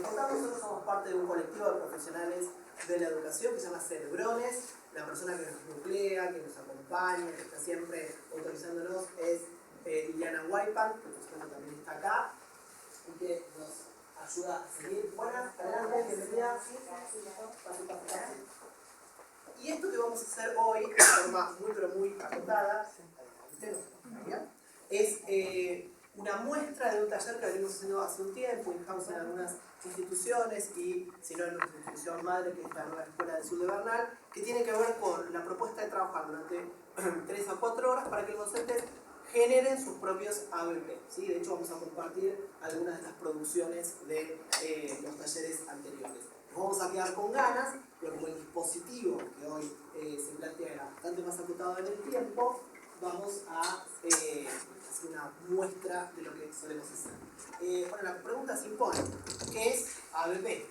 contamos, nosotros somos parte de un colectivo de profesionales de la educación que se llama Cerebrones. La persona que nos nuclea, que nos acompaña, que está siempre autorizándonos es Liliana Waipan, que por supuesto también está acá y que nos ayuda a seguir. Buenas, adelante, bienvenida. Y esto que vamos a hacer hoy, de forma muy pero muy acotada, es una muestra de un taller que venimos haciendo hace un tiempo y estamos en algunas instituciones y, si no en nuestra institución madre, que es la Nueva Escuela del Sur de Bernal, que tiene que ver con la propuesta de trabajar durante 3 a 4 horas para que los docentes generen sus propios ABP, ¿sí? De hecho, vamos a compartir algunas de las producciones de los talleres anteriores. Nos vamos a quedar con ganas, pero como el dispositivo que hoy se plantea era bastante más acotado en el tiempo, vamos a hacer una muestra de lo que solemos hacer. Bueno, la pregunta se impone. ¿Qué es ABP?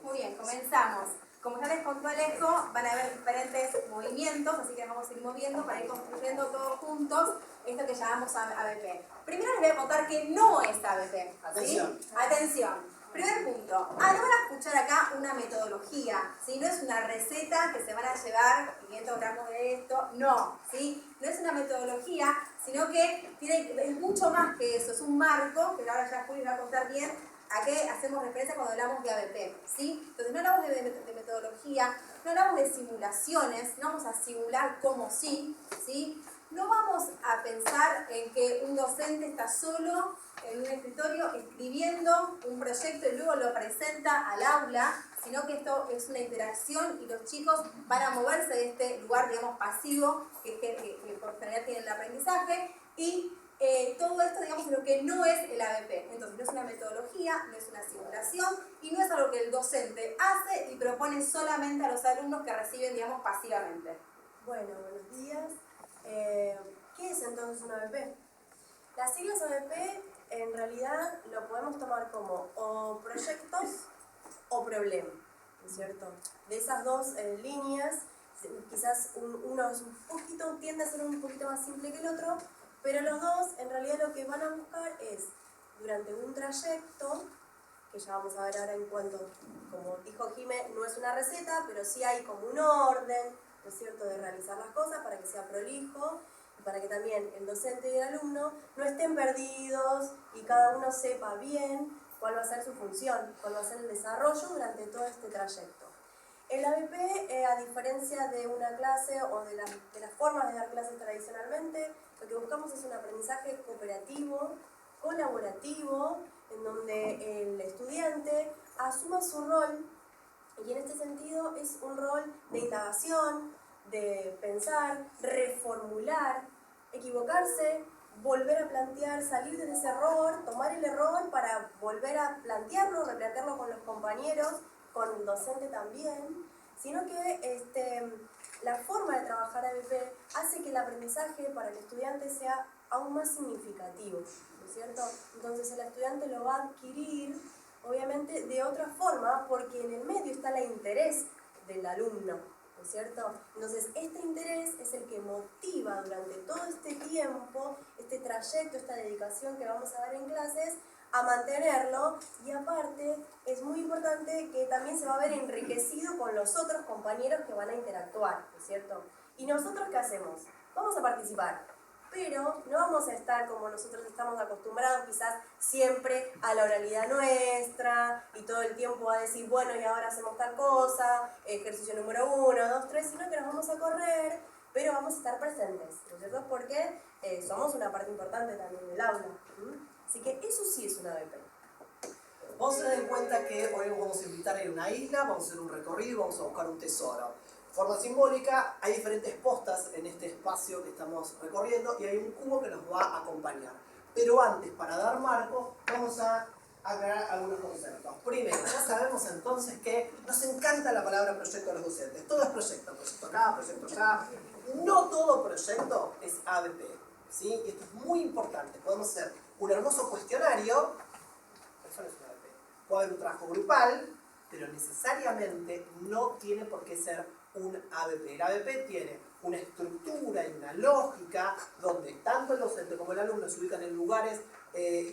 Muy bien, comenzamos. Como ya les contó Alejo, van a haber diferentes movimientos, así que vamos a ir moviendo para ir construyendo todos juntos esto que llamamos ABP. Primero les voy a contar que no es ABP. Atención. ¿Sí? Atención. Primer punto. No van a escuchar acá una metodología, ¿sí? No es una receta que se van a llevar 500 gramos de esto, no, ¿sí? No es una metodología, sino que es mucho más que eso, es un marco, que ahora ya Juli va a contar bien, a qué hacemos referencia cuando hablamos de ABP, ¿sí? Entonces no hablamos de metodología, no hablamos de simulaciones, no vamos a simular como sí, ¿sí? No vamos a pensar en que un docente está solo en un escritorio escribiendo un proyecto y luego lo presenta al aula, sino que esto es una interacción y los chicos van a moverse de este lugar, digamos, pasivo que por general tienen el aprendizaje y todo esto, digamos, es lo que no es el ABP. Entonces, no es una metodología, no es una simulación y no es algo que el docente hace y propone solamente a los alumnos que reciben, digamos, pasivamente. Bueno, buenos días. ¿Qué es entonces un ABP? Las siglas ABP en realidad lo podemos tomar como o proyectos o problema, ¿no es cierto? De esas dos líneas, quizás uno es tiende a ser un poquito más simple que el otro, pero los dos en realidad lo que van a buscar es, durante un trayecto, que ya vamos a ver ahora en cuanto, como dijo Jimé, no es una receta, pero sí hay como un orden, ¿no es cierto?, de realizar las cosas para que sea prolijo y para que también el docente y el alumno no estén perdidos y cada uno sepa bien cuál va a ser su función, cuál va a ser el desarrollo durante todo este trayecto. El ABP, a diferencia de una clase o de las formas de dar clases tradicionalmente, lo que buscamos es un aprendizaje cooperativo, colaborativo, en donde el estudiante asuma su rol, y en este sentido es un rol de indagación, de pensar, reformular, equivocarse, volver a plantear, salir de ese error, tomar el error para volver a plantearlo, replantearlo con los compañeros, con el docente también, sino que la forma de trabajar ABP hace que el aprendizaje para el estudiante sea aún más significativo, ¿no es cierto? Entonces el estudiante lo va a adquirir, obviamente, de otra forma, porque en el medio está el interés del alumno, ¿no es cierto? Entonces este interés es el que motiva durante todo este tiempo, este trayecto, esta dedicación que vamos a dar en clases, a mantenerlo, y aparte es muy importante que también se va a ver enriquecido con los otros compañeros que van a interactuar, ¿no es cierto? ¿Y nosotros qué hacemos? Vamos a participar, pero no vamos a estar como nosotros estamos acostumbrados, quizás siempre a la oralidad nuestra, y todo el tiempo a decir, bueno, y ahora hacemos tal cosa, ejercicio número 1, 2, 3, sino que nos vamos a correr, pero vamos a estar presentes, ¿no es cierto? Porque somos una parte importante también del aula. Así que eso sí es una ABP. Vamos a tener en cuenta que hoy vamos a invitar a ir a una isla, vamos a hacer un recorrido y vamos a buscar un tesoro. De forma simbólica, hay diferentes postas en este espacio que estamos recorriendo y hay un cubo que nos va a acompañar. Pero antes, para dar marco, vamos a aclarar algunos conceptos. Primero, ya sabemos entonces que nos encanta la palabra proyecto a los docentes. Todo es proyecto acá, proyecto allá. No todo proyecto es ABP, ¿sí? Y esto es muy importante. Podemos hacer un hermoso cuestionario, eso no es un ABP. Puede haber un trabajo grupal, pero necesariamente no tiene por qué ser un ABP. El ABP tiene una estructura y una lógica donde tanto el docente como el alumno se ubican en lugares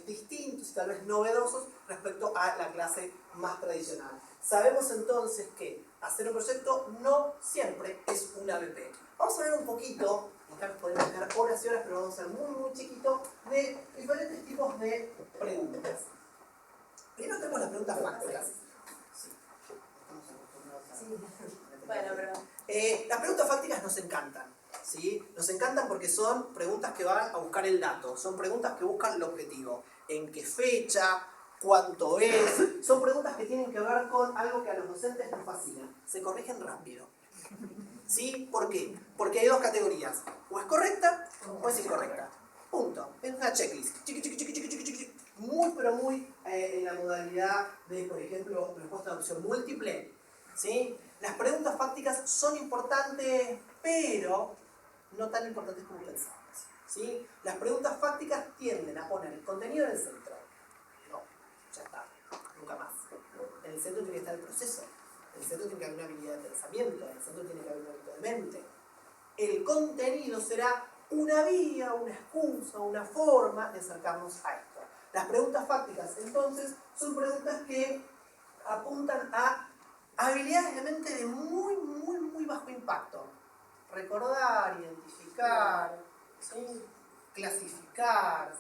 distintos y tal vez novedosos respecto a la clase más tradicional. Sabemos entonces que hacer un proyecto no siempre es un ABP. Vamos a hablar un poquito, acá podemos tener horas y horas, pero vamos a ser muy chiquito, de diferentes tipos de preguntas. Primero tenemos las preguntas fácticas. Sí, estamos acostumbrados a... Sí. Bueno, pero... las preguntas fácticas nos encantan, ¿sí? Nos encantan porque son preguntas que van a buscar el dato, son preguntas que buscan el objetivo. ¿En qué fecha? ¿Cuánto es? Son preguntas que tienen que ver con algo que a los docentes nos fascina. Se corrigen rápido. ¿Sí? ¿Por qué? Porque hay dos categorías. O es correcta o es incorrecta. Punto. Es una checklist. Muy, pero muy en la modalidad de, por ejemplo, respuesta de opción múltiple. ¿Sí? Las preguntas fácticas son importantes, pero no tan importantes como pensamos. ¿Sí? Las preguntas fácticas tienden a poner el contenido en el centro. No, ya está, nunca más. En el centro tiene que estar el proceso, en el centro tiene que haber una habilidad de pensamiento, en el centro tiene que haber un hábito de mente. El contenido será una vía, una excusa, una forma de acercarnos a esto. Las preguntas fácticas, entonces, son preguntas que apuntan a habilidades de mente de muy bajo impacto. Recordar, identificar, ¿sí? Clasificar.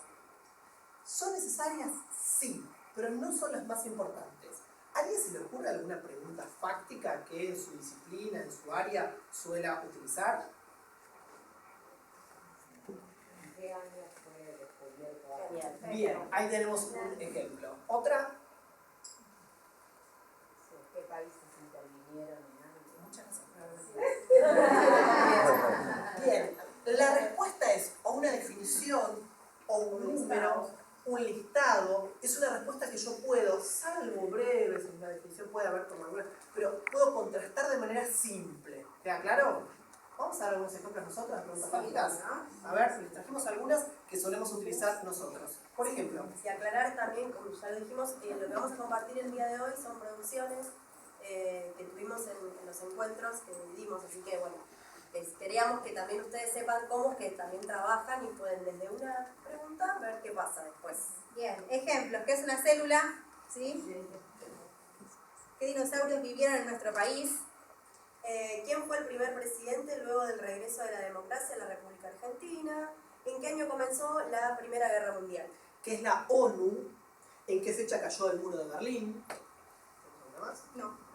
¿Son necesarias? Sí, pero no son las más importantes. ¿A alguien se le ocurre alguna pregunta fáctica que en su disciplina, en su área, suela utilizar? ¿Qué año fue descubierto? Bien, ahí tenemos un ejemplo. ¿Otra? ¿Qué países intervinieron en algo? Muchas gracias. Bien, la respuesta es o una definición, o un número, un listado. Es una respuesta que yo puedo, salvo breves, en la definición puede haber como alguna, pero puedo contrastar de manera simple. ¿Queda claro? Vamos a dar algunos ejemplos nosotros de preguntas fácticas. A ver, si les trajimos algunas que solemos utilizar nosotros. Por ejemplo. Y aclarar también, como ya lo dijimos, lo que vamos a compartir el día de hoy son producciones que tuvimos en los encuentros que dividimos, así que bueno, queríamos que también ustedes sepan cómo que también trabajan y pueden desde una pregunta ver qué pasa después. Bien, ejemplos, ¿qué es una célula? ¿Sí? ¿Qué dinosaurios vivieron en nuestro país? ¿Quién fue el primer presidente luego del regreso de la democracia a la República Argentina? ¿En qué año comenzó la Primera Guerra Mundial? ¿Qué es la ONU? ¿En qué fecha cayó el muro de Berlín? ¿Alguna más? No.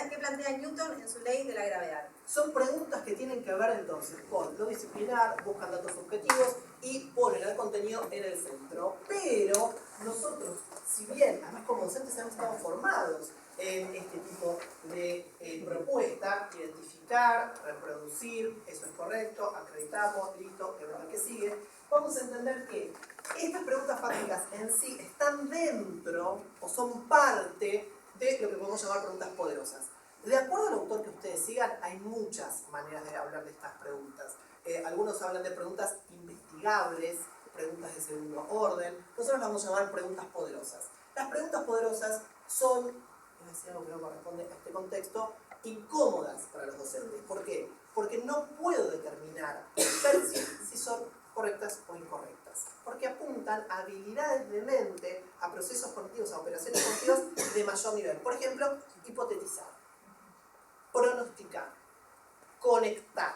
¿Qué plantea Newton en su ley de la gravedad? Son preguntas que tienen que ver entonces con lo disciplinar, buscan datos objetivos y ponen el contenido en el centro. Pero nosotros, si bien además como docentes hemos estado formados en este tipo de propuesta, identificar, reproducir, eso es correcto, acreditamos, listo, es verdad que sigue, vamos a entender que estas preguntas fácticas en sí están dentro o son parte de lo que podemos llamar preguntas poderosas. De acuerdo al autor que ustedes sigan, hay muchas maneras de hablar de estas preguntas. Algunos hablan de preguntas investigables, preguntas de segundo orden. Nosotros las vamos a llamar preguntas poderosas. Las preguntas poderosas son, es decir, algo que no corresponde a este contexto, incómodas para los docentes. ¿Por qué? Porque no puedo determinar si son correctas o incorrectas. Porque apuntan a habilidades de mente, a procesos cognitivos, a operaciones cognitivas de mayor nivel. Por ejemplo, hipotetizar, pronosticar, conectar.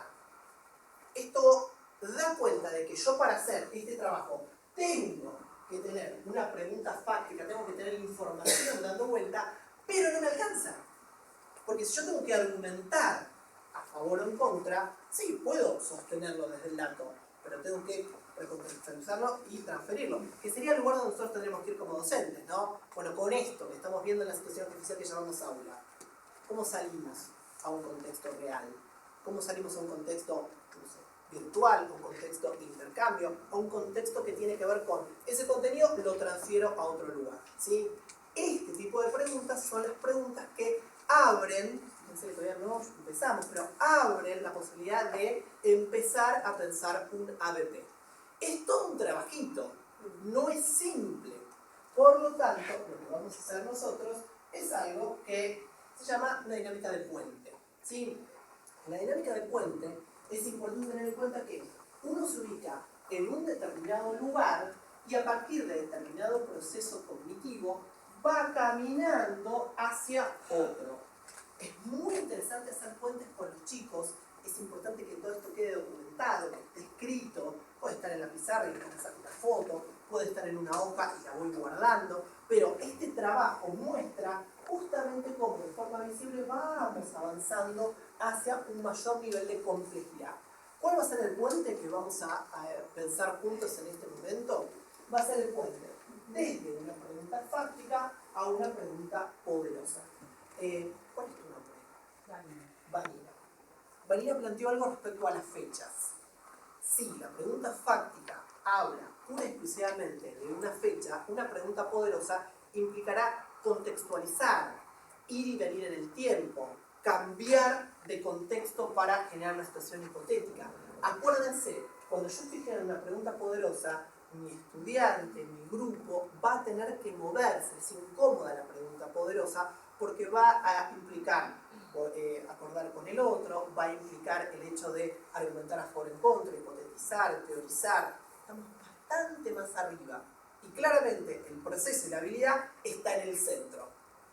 Esto da cuenta de que yo para hacer este trabajo tengo que tener una pregunta fáctica, tengo que tener información dando vuelta, pero no me alcanza. Porque si yo tengo que argumentar a favor o en contra, sí, puedo sostenerlo desde el dato, pero tengo que recontextualizarlo y transferirlo, que sería el lugar donde nosotros tendremos que ir como docentes, ¿no? Bueno, con esto que estamos viendo en la situación artificial que llamamos aula, ¿cómo salimos a un contexto real? ¿Cómo salimos a un contexto, no sé, virtual, a un contexto de intercambio, a un contexto que tiene que ver con ese contenido, lo transfiero a otro lugar, ¿sí? Este tipo de preguntas son las preguntas que abren, no sé, todavía no empezamos, pero abren la posibilidad de empezar a pensar un ABP. Es todo un trabajito, no es simple. Por lo tanto, lo que vamos a hacer nosotros es algo que se llama una dinámica de puente, ¿sí? En la dinámica del puente es importante tener en cuenta que uno se ubica en un determinado lugar y a partir de determinado proceso cognitivo va caminando hacia otro. Es muy interesante hacer puentes con los chicos, es importante que todo esto quede documentado, que esté escrito, puede estar en la pizarra y le sacar una foto, puede estar en una hoja y la voy guardando, pero este trabajo muestra justamente cómo de forma visible vamos avanzando hacia un mayor nivel de complejidad. ¿Cuál va a ser el puente que vamos a pensar juntos en este momento? Va a ser el puente desde una pregunta fáctica a una pregunta poderosa. ¿Cuál es tu nombre? Vanina. Vanina planteó algo respecto a las fechas. Si la pregunta fáctica habla pura y exclusivamente de una fecha, una pregunta poderosa implicará contextualizar, ir y venir en el tiempo, cambiar de contexto para generar una situación hipotética. Acuérdense, cuando yo estoy generando una pregunta poderosa, mi estudiante, mi grupo, va a tener que moverse. Es incómoda la pregunta poderosa porque va a implicar acordar con el otro, va a implicar el hecho de argumentar a favor en contra, hipotetizar, teorizar. Estamos bastante más arriba. Y claramente el proceso y la habilidad está en el centro.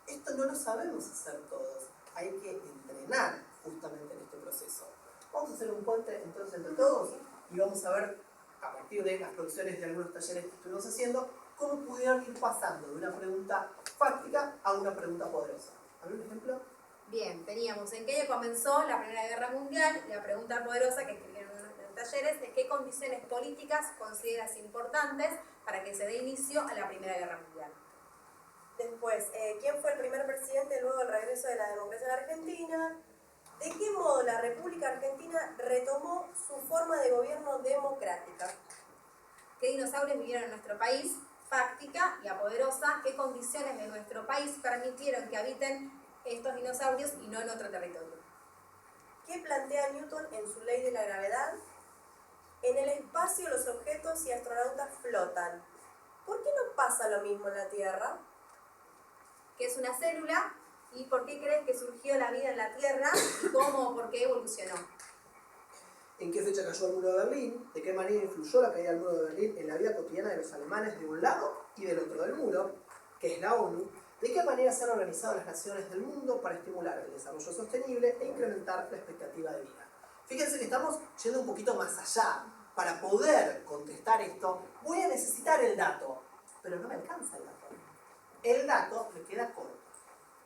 Esto no lo sabemos hacer todos. Hay que entrenar justamente en este proceso. Vamos a hacer un puente entonces entre todos y vamos a ver, a partir de las producciones de algunos talleres que estuvimos haciendo, cómo pudieron ir pasando de una pregunta fáctica a una pregunta poderosa. ¿Algún ejemplo? Bien, teníamos en qué año comenzó la Primera Guerra Mundial. La pregunta poderosa que escribieron en los talleres es qué condiciones políticas consideras importantes para que se dé inicio a la Primera Guerra Mundial. Después, ¿quién fue el primer presidente luego del regreso de la democracia en Argentina? ¿De qué modo la República Argentina retomó su forma de gobierno democrática? ¿Qué dinosaurios vivieron en nuestro país? Fáctica y apoderosa. ¿Qué condiciones de nuestro país permitieron que habiten estos dinosaurios y no en otro territorio? ¿Qué plantea Newton en su ley de la gravedad? En el espacio los objetos y astronautas flotan. ¿Por qué no pasa lo mismo en la Tierra? ¿Qué es una célula? ¿Y por qué crees que surgió la vida en la Tierra? ¿Y cómo o por qué evolucionó? ¿En qué fecha cayó el muro de Berlín? ¿De qué manera influyó la caída del muro de Berlín en la vida cotidiana de los alemanes de un lado y del otro del muro, que es la ONU? ¿De qué manera se han organizado las naciones del mundo para estimular el desarrollo sostenible e incrementar la expectativa de vida? Fíjense que estamos yendo un poquito más allá. Para poder contestar esto, voy a necesitar el dato, pero no me alcanza el dato. El dato me queda corto.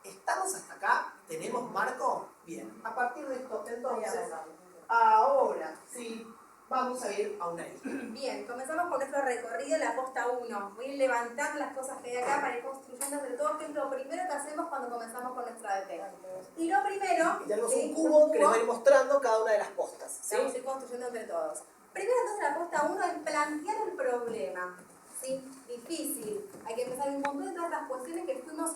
¿Estamos hasta acá? ¿Tenemos marco? Bien. A partir de esto, entonces, ahora sí, vamos a ir a una isla. Bien, comenzamos con nuestro recorrido en la posta 1. Voy a ir levantando las cosas que hay acá para ir construyendo entre todos, que es lo primero que hacemos cuando comenzamos con nuestra ADP. Y lo primero... Y tenemos un cubo que les va a ir mostrando cada una de las postas. ¿sí? Vamos a ir construyendo entre todos. Primero entonces la posta 1 es plantear el problema. ¿Sí? Difícil. Hay que empezar un montón de todas estas cuestiones que fuimos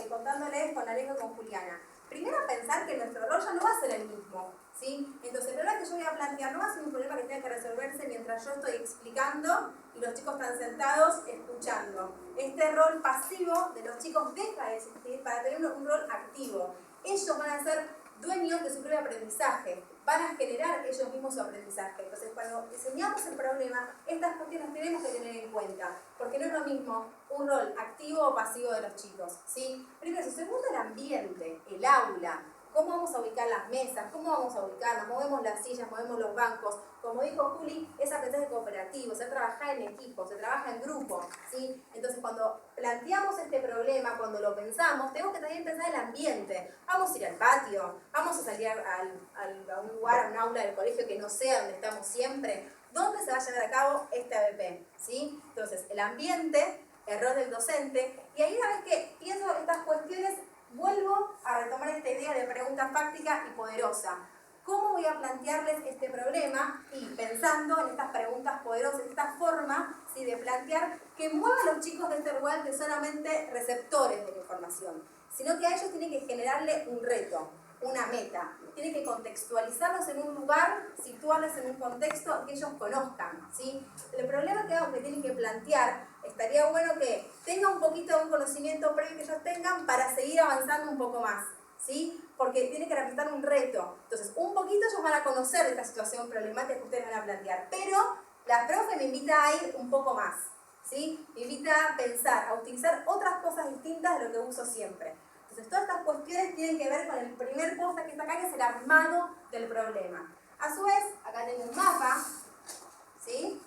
contándoles con Alejo y con Juliana. Primero pensar que nuestro rol ya no va a ser el mismo, ¿sí? Entonces el problema que yo voy a plantear no va a ser un problema que tenga que resolverse mientras yo estoy explicando y los chicos están sentados escuchando. Este rol pasivo de los chicos deja de existir para tener un rol activo. Ellos van a ser dueños de su propio aprendizaje, van a generar ellos mismos su aprendizaje. Entonces, cuando diseñamos el problema, estas cuestiones tenemos que tener en cuenta, porque no es lo mismo un rol activo o pasivo de los chicos, ¿sí? Primero, segundo, el ambiente, el aula. ¿Cómo vamos a ubicar las mesas? ¿Cómo vamos a ubicarlas? Movemos las sillas, movemos los bancos. Como dijo Juli, es aprendizaje cooperativo, se trabaja en equipo, se trabaja en grupo, ¿sí? Entonces, cuando planteamos este problema, cuando lo pensamos, tenemos que también pensar el ambiente. Vamos a ir al patio, vamos a salir a un lugar, a un aula del colegio que no sea donde estamos siempre. ¿Dónde se va a llevar a cabo este ABP? ¿Sí? Entonces, el ambiente, el rol del docente, y ahí una vez que pienso estas cuestiones, vuelvo a retomar esta idea de pregunta fáctica y poderosa. ¿Cómo voy a plantearles este problema? Y pensando en estas preguntas poderosas, esta forma, ¿sí?, de plantear que mueva a los chicos de este lugar de solamente receptores de la información, sino que a ellos tiene que generarle un reto, una meta. Tiene que contextualizarlos en un lugar, situarlos en un contexto que ellos conozcan, ¿sí? El problema que tienen que plantear, estaría bueno que tengan un poquito de un conocimiento previo que ellos tengan para seguir avanzando un poco más, ¿sí? Porque tiene que representar un reto. Entonces, un poquito ellos van a conocer esta situación problemática que ustedes van a plantear, pero la profe me invita a ir un poco más, ¿sí? Me invita a pensar, a utilizar otras cosas distintas de lo que uso siempre. Entonces, todas estas cuestiones tienen que ver con el primer posta que está acá, que es el armado del problema. A su vez, acá tengo un mapa, ¿sí?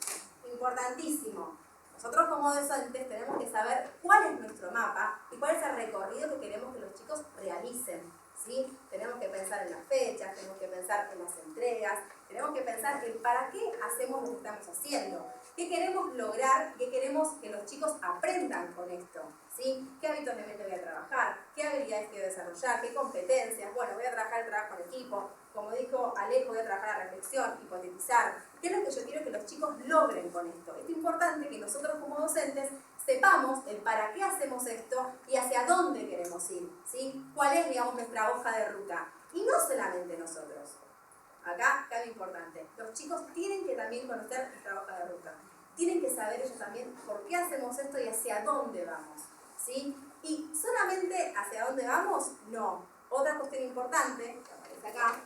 Importantísimo. Nosotros como docentes tenemos que saber cuál es nuestro mapa y cuál es el recorrido que queremos que los chicos realicen, ¿sí? Tenemos que pensar en las fechas, tenemos que pensar en las entregas, tenemos que pensar en para qué hacemos lo que estamos haciendo, qué queremos lograr, qué queremos que los chicos aprendan con esto, ¿sí? ¿Qué hábitos de mente voy a trabajar? ¿Qué habilidades quiero desarrollar? ¿Qué competencias? Bueno, voy a trabajar el trabajo en equipo. Como dijo Alejo, voy a trabajar la reflexión, hipotetizar. ¿Qué es lo que yo quiero que los chicos logren con esto? Es importante que nosotros como docentes sepamos el para qué hacemos esto y hacia dónde queremos ir, ¿sí? ¿Cuál es, digamos, nuestra hoja de ruta? Y no solamente nosotros. Acá es importante. Los chicos tienen que también conocer nuestra hoja de ruta. Tienen que saber ellos también por qué hacemos esto y hacia dónde vamos, ¿sí? Y solamente hacia dónde vamos, no. Otra cuestión importante, que aparece acá,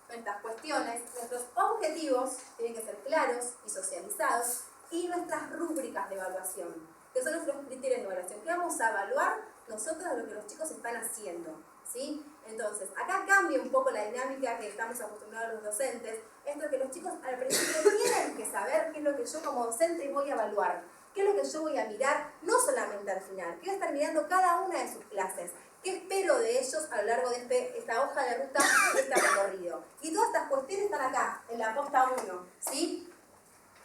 nuestras cuestiones, nuestros objetivos tienen que ser claros y socializados, y nuestras rúbricas de evaluación, que son nuestros criterios de evaluación. ¿Qué vamos a evaluar nosotros de lo que los chicos están haciendo? ¿Sí? Entonces, acá cambia un poco la dinámica que estamos acostumbrados los docentes. Esto es que los chicos al principio tienen que saber qué es lo que yo como docente voy a evaluar, qué es lo que yo voy a mirar, no solamente al final, que voy a estar mirando cada una de sus clases. ¿Qué espero de ellos a lo largo de esta hoja de ruta, de este recorrido? Y todas estas cuestiones están acá, en la posta 1, ¿sí?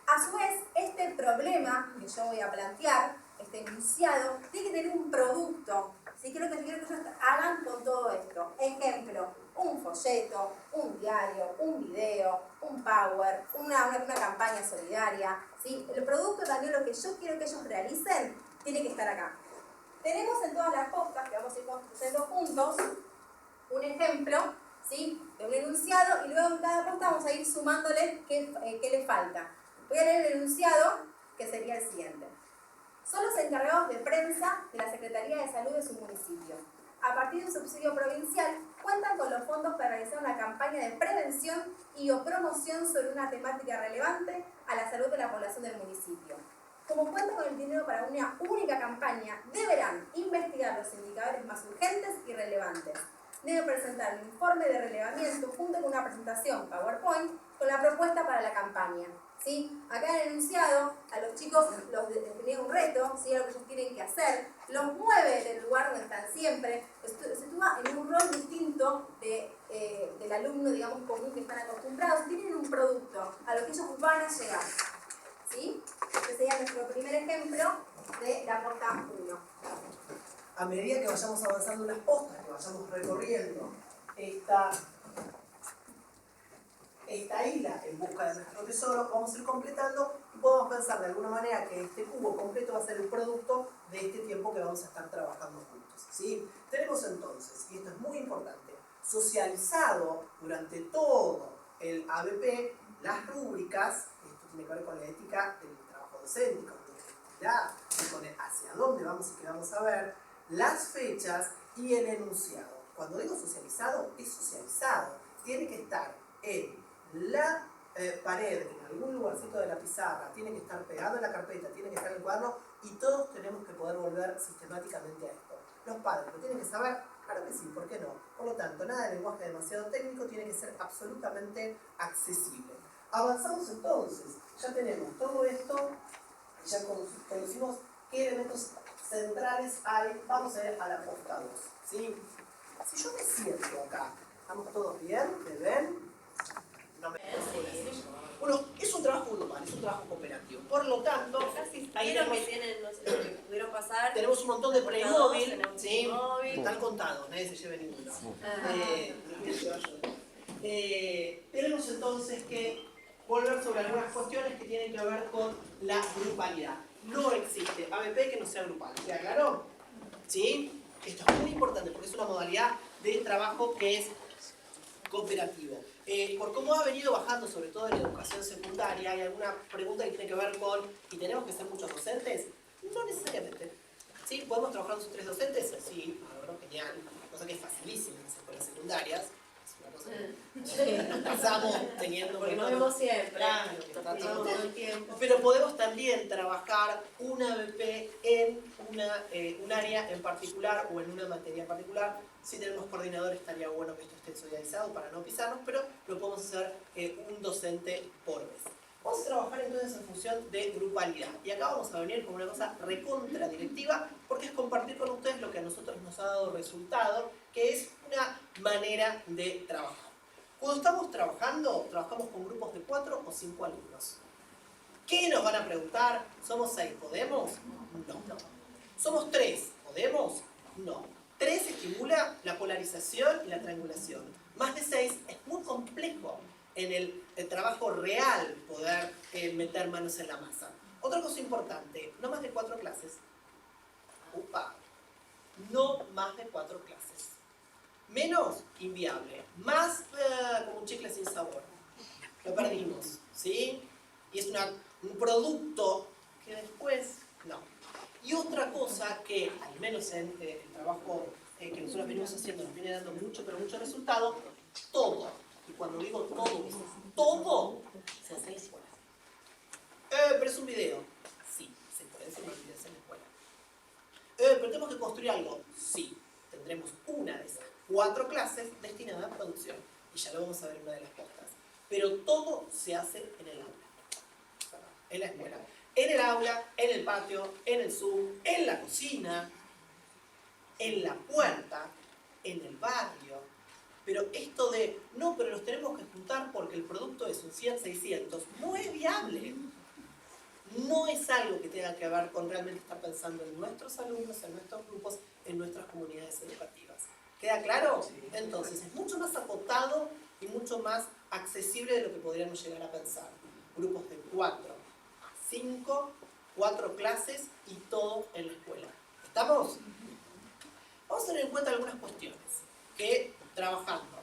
A su vez, este problema que yo voy a plantear, este enunciado, tiene que tener un producto, ¿sí? Quiero que ellos hagan con todo esto. Ejemplo, un folleto, un diario, un video, un power, una campaña solidaria, ¿sí? El producto también, lo que yo quiero que ellos realicen, tiene que estar acá. Tenemos en todas las postas, que vamos a ir construyendo juntos, un ejemplo, ¿sí? De un enunciado, y luego en cada posta vamos a ir sumándole qué le falta. Voy a leer el enunciado, que sería el siguiente. Son los encargados de prensa de la Secretaría de Salud de su municipio. A partir de un subsidio provincial, cuentan con los fondos para realizar una campaña de prevención y o promoción sobre una temática relevante a la salud de la población del municipio. Como cuentan con el dinero para una única campaña, deberán investigar los indicadores más urgentes y relevantes. Deben presentar un informe de relevamiento junto con una presentación PowerPoint con la propuesta para la campaña, ¿sí? Acá en el enunciado, a los chicos los define un reto, ¿sí? Lo que ellos tienen que hacer, los mueve del lugar donde están siempre, se sitúa en un rol distinto del alumno, digamos, común que están acostumbrados, tienen un producto a lo que ellos van a llegar, ¿sí? Este sería nuestro primer ejemplo de la posta 1. A medida que vayamos avanzando en las postas, que vayamos recorriendo esta isla en busca de nuestro tesoro, vamos a ir completando y podemos pensar de alguna manera que este cubo completo va a ser el producto de este tiempo que vamos a estar trabajando juntos, ¿sí? Tenemos entonces, y esto es muy importante, socializado durante todo el ABP las rúbricas, esto tiene que ver con la ética del trabajo docente, con la honestidad, con el hacia dónde vamos y qué vamos a ver, las fechas y el enunciado. Cuando digo socializado, es socializado. Tiene que estar en la pared, en algún lugarcito de la pizarra, tiene que estar pegado en la carpeta, tiene que estar en el cuaderno y todos tenemos que poder volver sistemáticamente a esto. Los padres lo tienen que saber, claro que sí, ¿por qué no? Por lo tanto, nada de lenguaje demasiado técnico, tiene que ser absolutamente accesible. Avanzamos entonces, ya tenemos todo esto, ya conocimos qué elementos centrales hay. Vamos a ir a la posta 2, ¿sí? Si yo me siento acá, ¿estamos todos bien? ¿Me ven? No me ven. Bueno, es un trabajo grupal, es un trabajo cooperativo. Por lo tanto, ahí Vieron que tienen, no sé, lo que pudieron pasar. tenemos un montón de Playmobil, Tenemos ¿sí? Playmobil. Están contados, nadie se lleve ninguno. Tenemos entonces que volver sobre algunas cuestiones que tienen que ver con la grupalidad. No existe ABP que no sea grupal. ¿Se aclaró? ¿Sí? Esto es muy importante porque es una modalidad de trabajo que es cooperativo. Por cómo ha venido bajando, sobre todo en la educación secundaria, hay alguna pregunta que tiene que ver con ¿y tenemos que ser muchos docentes? No necesariamente. ¿Sí? ¿Podemos trabajar con 3 docentes? Sí, bueno, genial. cosa que es facilísima en las escuelas secundarias. Es una cosa que nos pasamos teniendo... Porque nos vemos siempre, Claro, nos está pasamos todo- todo el tiempo. Pero podemos también trabajar una ABP en un área en particular o en una materia en particular. Si tenemos coordinador estaría bueno que esto esté solidarizado para no pisarnos, pero lo podemos hacer un docente por vez. Vamos a trabajar entonces en función de grupalidad. Y acá vamos a venir con una cosa recontra directiva, porque es compartir con ustedes lo que a nosotros nos ha dado resultado, que es una manera de trabajar. Cuando estamos trabajando, trabajamos con grupos de 4 o 5 alumnos. ¿Qué nos van a preguntar? ¿Somos 6? ¿Podemos? No. ¿Somos 3? ¿Podemos? No. 3 estimula la polarización y la triangulación. Más de 6 es muy complejo en el trabajo real poder meter manos en la masa. Otra cosa importante, no más de 4 clases. Upa. No más de 4 clases. Menos, inviable. Más, como un chicle sin sabor. Lo perdimos, ¿sí? Y es un producto que después, no. Y otra cosa que, al menos en el trabajo que nosotros venimos haciendo, nos viene dando mucho, pero mucho resultado, todo, y cuando digo todo, todo se hace en la escuela. Pero es un video. Sí, se puede hacer videos en la escuela. Pero tenemos que construir algo. Sí, tendremos una de esas 4 clases destinada a producción. Y ya lo vamos a ver en una de las postas. Pero todo se hace en el aula. En la escuela. En el aula, en el patio, en el Zoom, en la cocina, en la puerta, en el barrio. Pero esto de, no, pero los tenemos que juntar porque el producto es un 100-600, no es viable. No es algo que tenga que ver con realmente estar pensando en nuestros alumnos, en nuestros grupos, en nuestras comunidades educativas. ¿Queda claro? Entonces, es mucho más acotado y mucho más accesible de lo que podríamos llegar a pensar. Grupos de 4 a 5, 4 clases y todo en la escuela. ¿Estamos? Vamos a tener en cuenta algunas cuestiones que trabajando,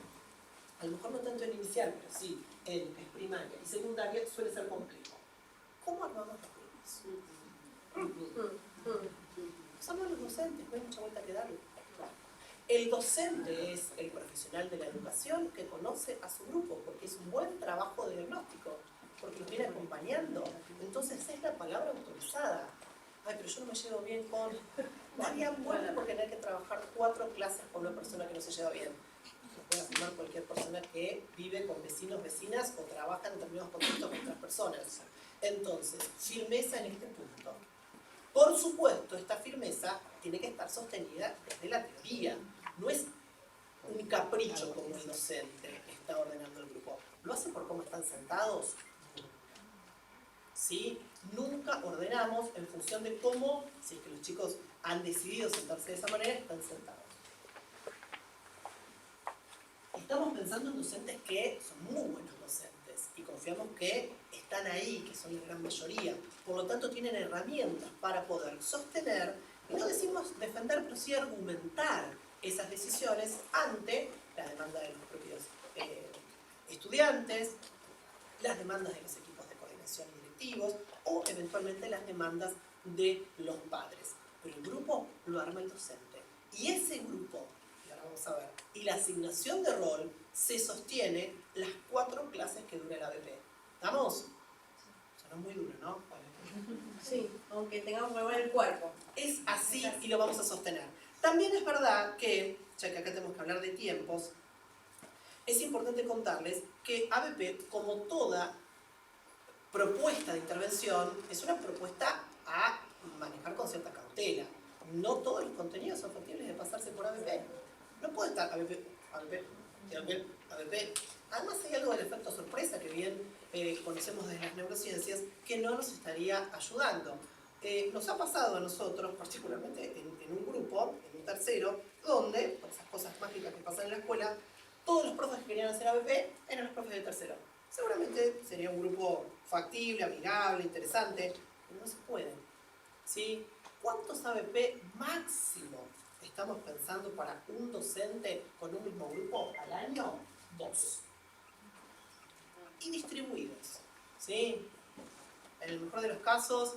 a lo mejor no tanto en inicial, pero sí en primaria y secundaria, suele ser complejo. ¿Cómo armamos los grupos? Somos los docentes, no hay mucha vuelta que darle. El docente es el profesional de la educación que conoce a su grupo, porque es un buen trabajo de diagnóstico, porque los viene acompañando. Entonces es la palabra autorizada. Ay, pero yo no me llevo bien con... Nadie vuelve por tener que trabajar 4 clases con una persona que no se lleva bien. Lo puede afirmar cualquier persona que vive con vecinos, vecinas o trabaja en determinados contextos con otras personas. Entonces, firmeza en este punto. Por supuesto, esta firmeza tiene que estar sostenida desde la teoría. No es un capricho como el docente está ordenando el grupo. ¿Lo hace por cómo están sentados? ¿Sí? Nunca ordenamos en función de cómo, si es que los chicos han decidido sentarse de esa manera, están sentados. Estamos pensando en docentes que son muy buenos docentes y confiamos que están ahí, que son la gran mayoría. Por lo tanto, tienen herramientas para poder sostener, y no decimos defender, pero sí argumentar esas decisiones ante la demanda de los propios estudiantes, las demandas de los equipos de coordinación y directivos, o eventualmente las demandas de los padres. Pero el grupo lo arma el docente. Y ese grupo, y ahora vamos a ver, y la asignación de rol se sostiene las 4 clases que dura la ABP. ¿Estamos? Suena muy duro, ¿no? Sí, aunque tengamos que mover el cuerpo. Es así y lo vamos a sostener. También es verdad que, ya que acá tenemos que hablar de tiempos, es importante contarles que ABP, como toda propuesta de intervención, es una propuesta a manejar con cierta cautela. No todos los contenidos son factibles de pasarse por ABP. No puede estar ABP, ABP, ABP, ABP. Además hay algo del efecto sorpresa que bien conocemos desde las neurociencias que no nos estaría ayudando. Nos ha pasado a nosotros, particularmente en un grupo, en un tercero, donde, por esas cosas mágicas que pasan en la escuela, todos los profes que querían hacer ABP eran los profes de tercero. Seguramente sería un grupo factible, amigable, interesante, pero no se puede. ¿Sí? ¿Cuántos ABP máximo estamos pensando para un docente con un mismo grupo al año? 2. Y distribuidos. ¿Sí? En el mejor de los casos,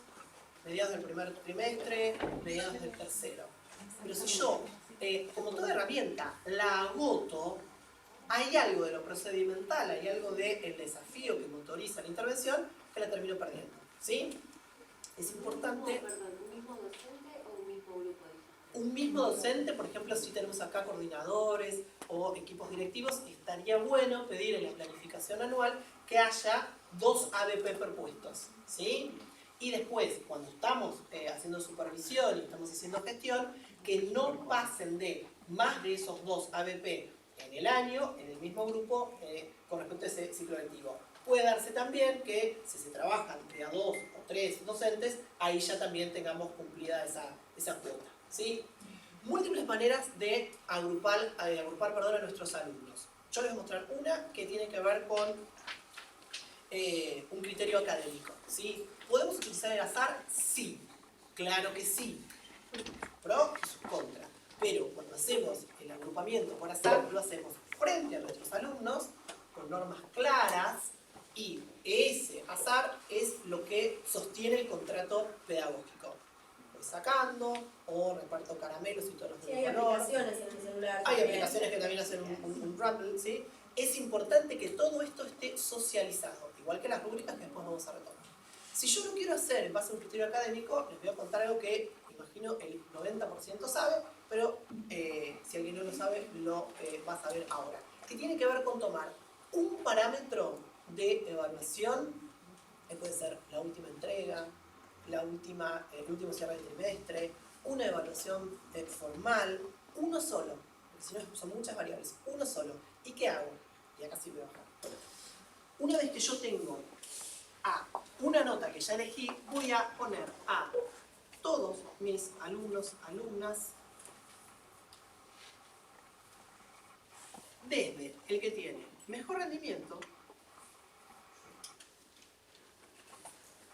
mediados del primer trimestre, mediados del tercero. Pero si yo como toda herramienta, la agoto, hay algo de lo procedimental, hay algo del desafío que motoriza la intervención que la termino perdiendo, ¿sí? Es importante... ¿Un mismo docente o un mismo grupo de gente? Un mismo docente, por ejemplo, si tenemos acá coordinadores o equipos directivos, estaría bueno pedir en la planificación anual que haya 2 ABP propuestos, ¿sí? Y después, cuando estamos haciendo supervisión y estamos haciendo gestión, que no pasen de más de esos 2 ABP en el año, en el mismo grupo, con respecto a ese ciclo lectivo. Puede darse también que si se trabajan de a 2 o 3 docentes, ahí ya también tengamos cumplida esa cuota, ¿sí? Múltiples maneras de agrupar a nuestros alumnos. Yo les voy a mostrar una que tiene que ver con un criterio académico, ¿sí? ¿Podemos utilizar el azar? Sí, claro que sí. Pro y sus contras. Pero cuando hacemos el agrupamiento por azar, lo hacemos frente a nuestros alumnos, con normas claras, y ese azar es lo que sostiene el contrato pedagógico. Voy sacando, o reparto caramelos y todos los Sí, hay aplicaciones en el celular. Hay aplicaciones que también hacen un rumble, ¿sí? Es importante que todo esto esté socializado, igual que las rúbricas que después vamos a retomar. Si yo lo quiero hacer en base a un criterio académico, les voy a contar algo que imagino el 90% sabe, pero si alguien no lo sabe, lo va a saber ahora. Que tiene que ver con tomar un parámetro de evaluación, que puede ser la última entrega, el último cierre del trimestre, una evaluación formal, uno solo, porque si no son muchas variables, uno solo. ¿Y qué hago? Y acá sí voy a bajar. Una vez que yo tengo a una nota que ya elegí, voy a poner a todos mis alumnos, alumnas, desde el que tiene mejor rendimiento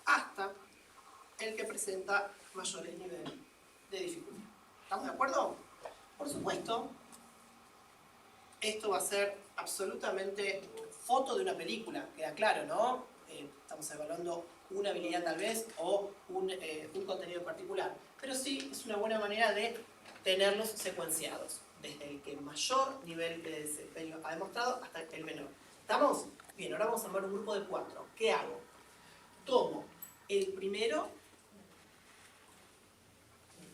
hasta el que presenta mayores niveles de dificultad. ¿Estamos de acuerdo? Por supuesto, esto va a ser absolutamente foto de una película, queda claro, ¿no? Estamos evaluando una habilidad tal vez o un contenido particular, pero sí es una buena manera de tenerlos secuenciados, desde el que mayor nivel de desempeño ha demostrado hasta el menor. ¿Estamos? Bien, ahora vamos a armar un grupo de 4. ¿Qué hago? Tomo el primero,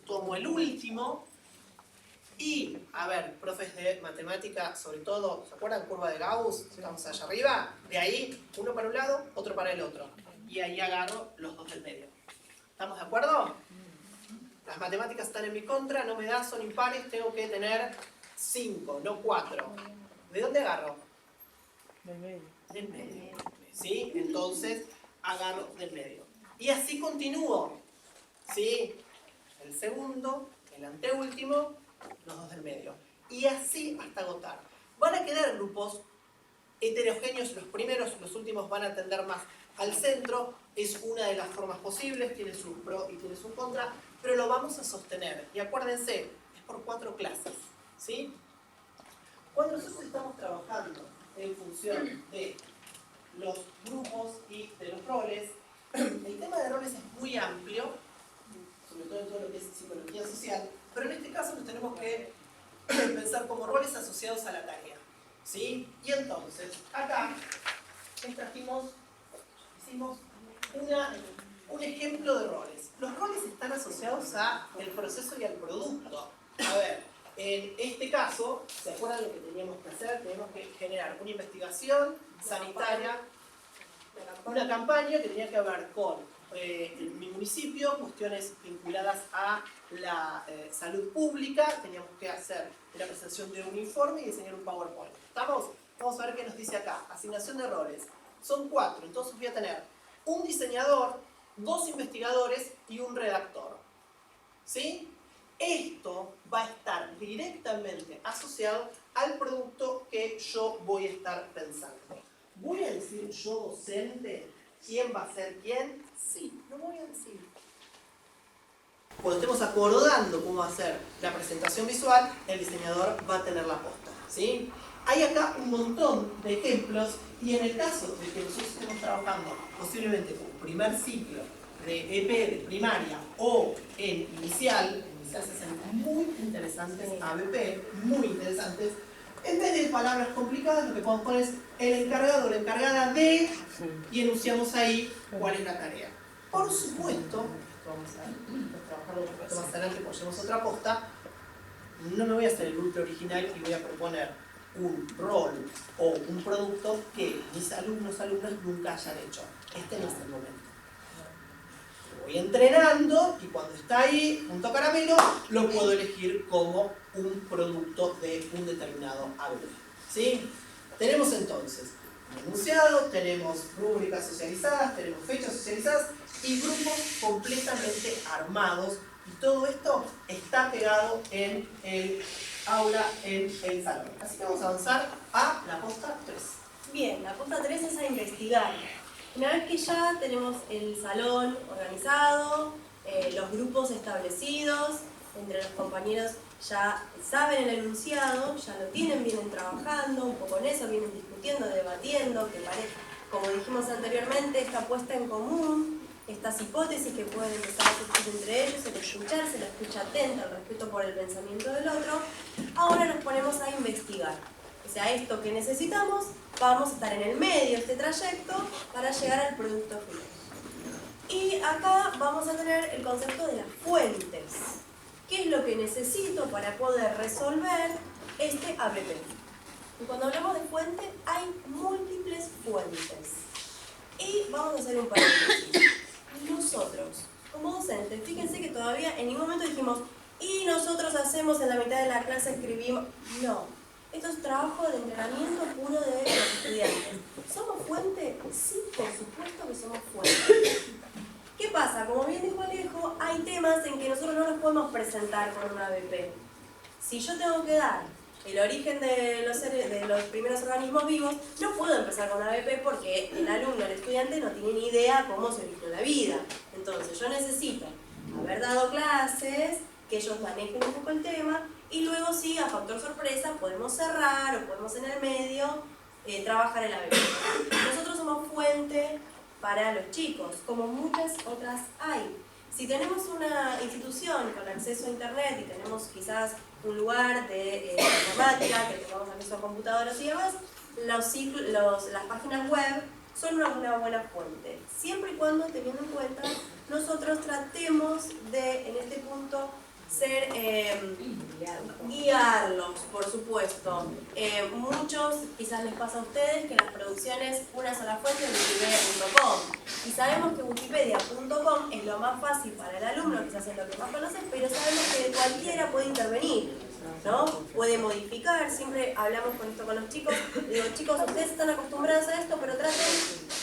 tomo el último y, a ver, profes de matemática, sobre todo, ¿se acuerdan? Curva de Gauss, estamos allá arriba, de ahí, uno para un lado, otro para el otro. Y ahí agarro los 2 del medio. ¿Estamos de acuerdo? Las matemáticas están en mi contra, no me da, son impares, tengo que tener 5, no 4. ¿De dónde agarro? Del medio. Del medio. ¿Sí? Entonces, agarro del medio. Y así continúo. ¿Sí? El segundo, el anteúltimo, los 2 del medio. Y así hasta agotar. Van a quedar grupos heterogéneos, los primeros, los últimos van a tender más al centro. Es una de las formas posibles, tiene su pro y tiene su contra, pero lo vamos a sostener. Y acuérdense, es por 4 clases. ¿Sí? Cuando nosotros estamos trabajando en función de los grupos y de los roles, el tema de roles es muy amplio, sobre todo en todo lo que es psicología social, pero en este caso nos tenemos que pensar como roles asociados a la tarea, ¿sí? Y entonces, acá hicimos un ejemplo de roles. Los roles están asociados al proceso y al producto. A ver, en este caso, ¿se acuerdan lo que teníamos que hacer? Teníamos que generar una investigación sanitaria, una campaña que tenía que ver con mi municipio, cuestiones vinculadas a la salud pública. Teníamos que hacer la presentación de un informe y diseñar un PowerPoint. ¿Estamos? Vamos a ver qué nos dice acá. Asignación de roles. Son 4, entonces voy a tener un diseñador, 2 investigadores y un redactor. ¿Sí? Esto va a estar directamente asociado al producto que yo voy a estar pensando. ¿Voy a decir yo docente quién va a ser quién? Sí, lo voy a decir. Cuando estemos acordando cómo va a ser la presentación visual, el diseñador va a tener la posta, ¿sí? Hay acá un montón de ejemplos y en el caso de que nosotros estemos trabajando posiblemente como primer ciclo de EP de primaria o en inicial, en se hacen muy interesantes ABP, muy interesantes. En vez de palabras complicadas, lo que podemos poner es el encargado o la encargada de, y enunciamos ahí cuál es la tarea. Por supuesto, esto vamos a trabajarlo un poquito más adelante cuando lleguemos a otra posta, no me voy a hacer el ultra original y voy a proponer un rol o un producto que mis alumnos nunca hayan hecho. Este no es el momento. Lo voy entrenando y cuando está ahí, punto caramelo, lo puedo elegir como un producto de un determinado ABP. ¿Sí? Tenemos entonces un enunciado, tenemos rúbricas socializadas, tenemos fechas socializadas y grupos completamente armados. Y todo esto está pegado en el aula, en el salón. Así que vamos a avanzar a la posta 3. Bien, la posta 3 es a investigar. Una vez que ya tenemos el salón organizado, los grupos establecidos, entre los compañeros ya saben el enunciado, ya lo tienen, vienen trabajando, un poco en eso, vienen discutiendo, debatiendo, que como dijimos anteriormente, esta puesta en común, estas hipótesis que pueden empezar a surgir entre ellos, el escucharse, la escucha atenta, el respeto por el pensamiento del otro. Ahora nos ponemos a investigar. O sea, esto que necesitamos, vamos a estar en el medio de este trayecto para llegar al producto final. Y acá vamos a tener el concepto de las fuentes. ¿Qué es lo que necesito para poder resolver este ABP? Y cuando hablamos de fuente, hay múltiples fuentes. Y vamos a hacer un paréntesis. Nosotros, como docentes, fíjense que todavía en ningún momento dijimos y nosotros hacemos en la mitad de la clase, escribimos. No, esto es trabajo de entrenamiento puro de los estudiantes. ¿Somos fuente? Sí, por supuesto que somos fuente. ¿Qué pasa? Como bien dijo Alejo, hay temas en que nosotros no los podemos presentar con un ABP. Si yo tengo que dar el origen de los primeros organismos vivos, no puedo empezar con ABP porque el alumno, el estudiante, no tiene ni idea cómo se originó la vida. Entonces yo necesito haber dado clases, que ellos manejen un poco el tema, y luego sí, a factor sorpresa, podemos cerrar o podemos en el medio trabajar el ABP. Nosotros somos fuente para los chicos, como muchas otras hay. Si tenemos una institución con acceso a internet y tenemos quizás un lugar de informática, que tengamos acceso a computadoras y demás, las páginas web son una buena fuente. Siempre y cuando, teniendo en cuenta, nosotros tratemos de, en este punto, guiarlos, por supuesto. Muchos, quizás les pasa a ustedes, que las producciones, una sola fuente es wikipedia.com. Y sabemos que wikipedia.com es lo más fácil para el alumno, quizás es lo que más conoce, pero sabemos que cualquiera puede intervenir, ¿no? Puede modificar. Siempre hablamos con esto con los chicos. Digo, chicos, ustedes están acostumbrados a esto, pero traten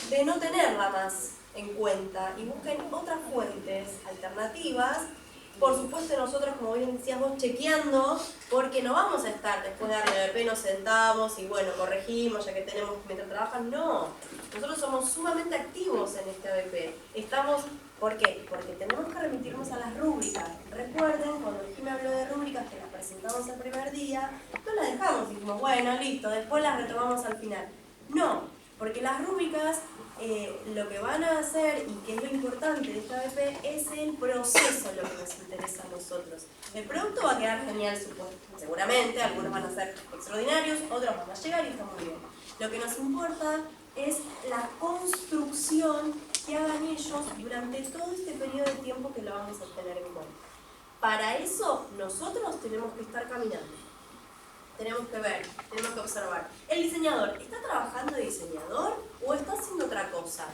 de no tenerla más en cuenta y busquen otras fuentes alternativas. Por supuesto, nosotros, como bien decíamos, chequeando, porque no vamos a estar después de darle ABP, nos sentamos y bueno, corregimos ya que tenemos mientras trabajan. No, nosotros somos sumamente activos en este ABP. Estamos, ¿por qué? Porque tenemos que remitirnos a las rúbricas. Recuerden, cuando Jimmy habló de rúbricas que las presentamos el primer día, no las dejamos y dijimos, bueno, listo, después las retomamos al final. No, porque las rúbricas lo que van a hacer, y que es lo importante de esta ABP, es el proceso lo que nos interesa a nosotros. El producto va a quedar genial, seguramente, algunos van a ser extraordinarios, otros van a llegar y está muy bien. Lo que nos importa es la construcción que hagan ellos durante todo este periodo de tiempo que lo vamos a tener en cuenta. Para eso, nosotros tenemos que estar caminando. Tenemos que ver, tenemos que observar. ¿El diseñador está trabajando de diseñador o está haciendo otra cosa?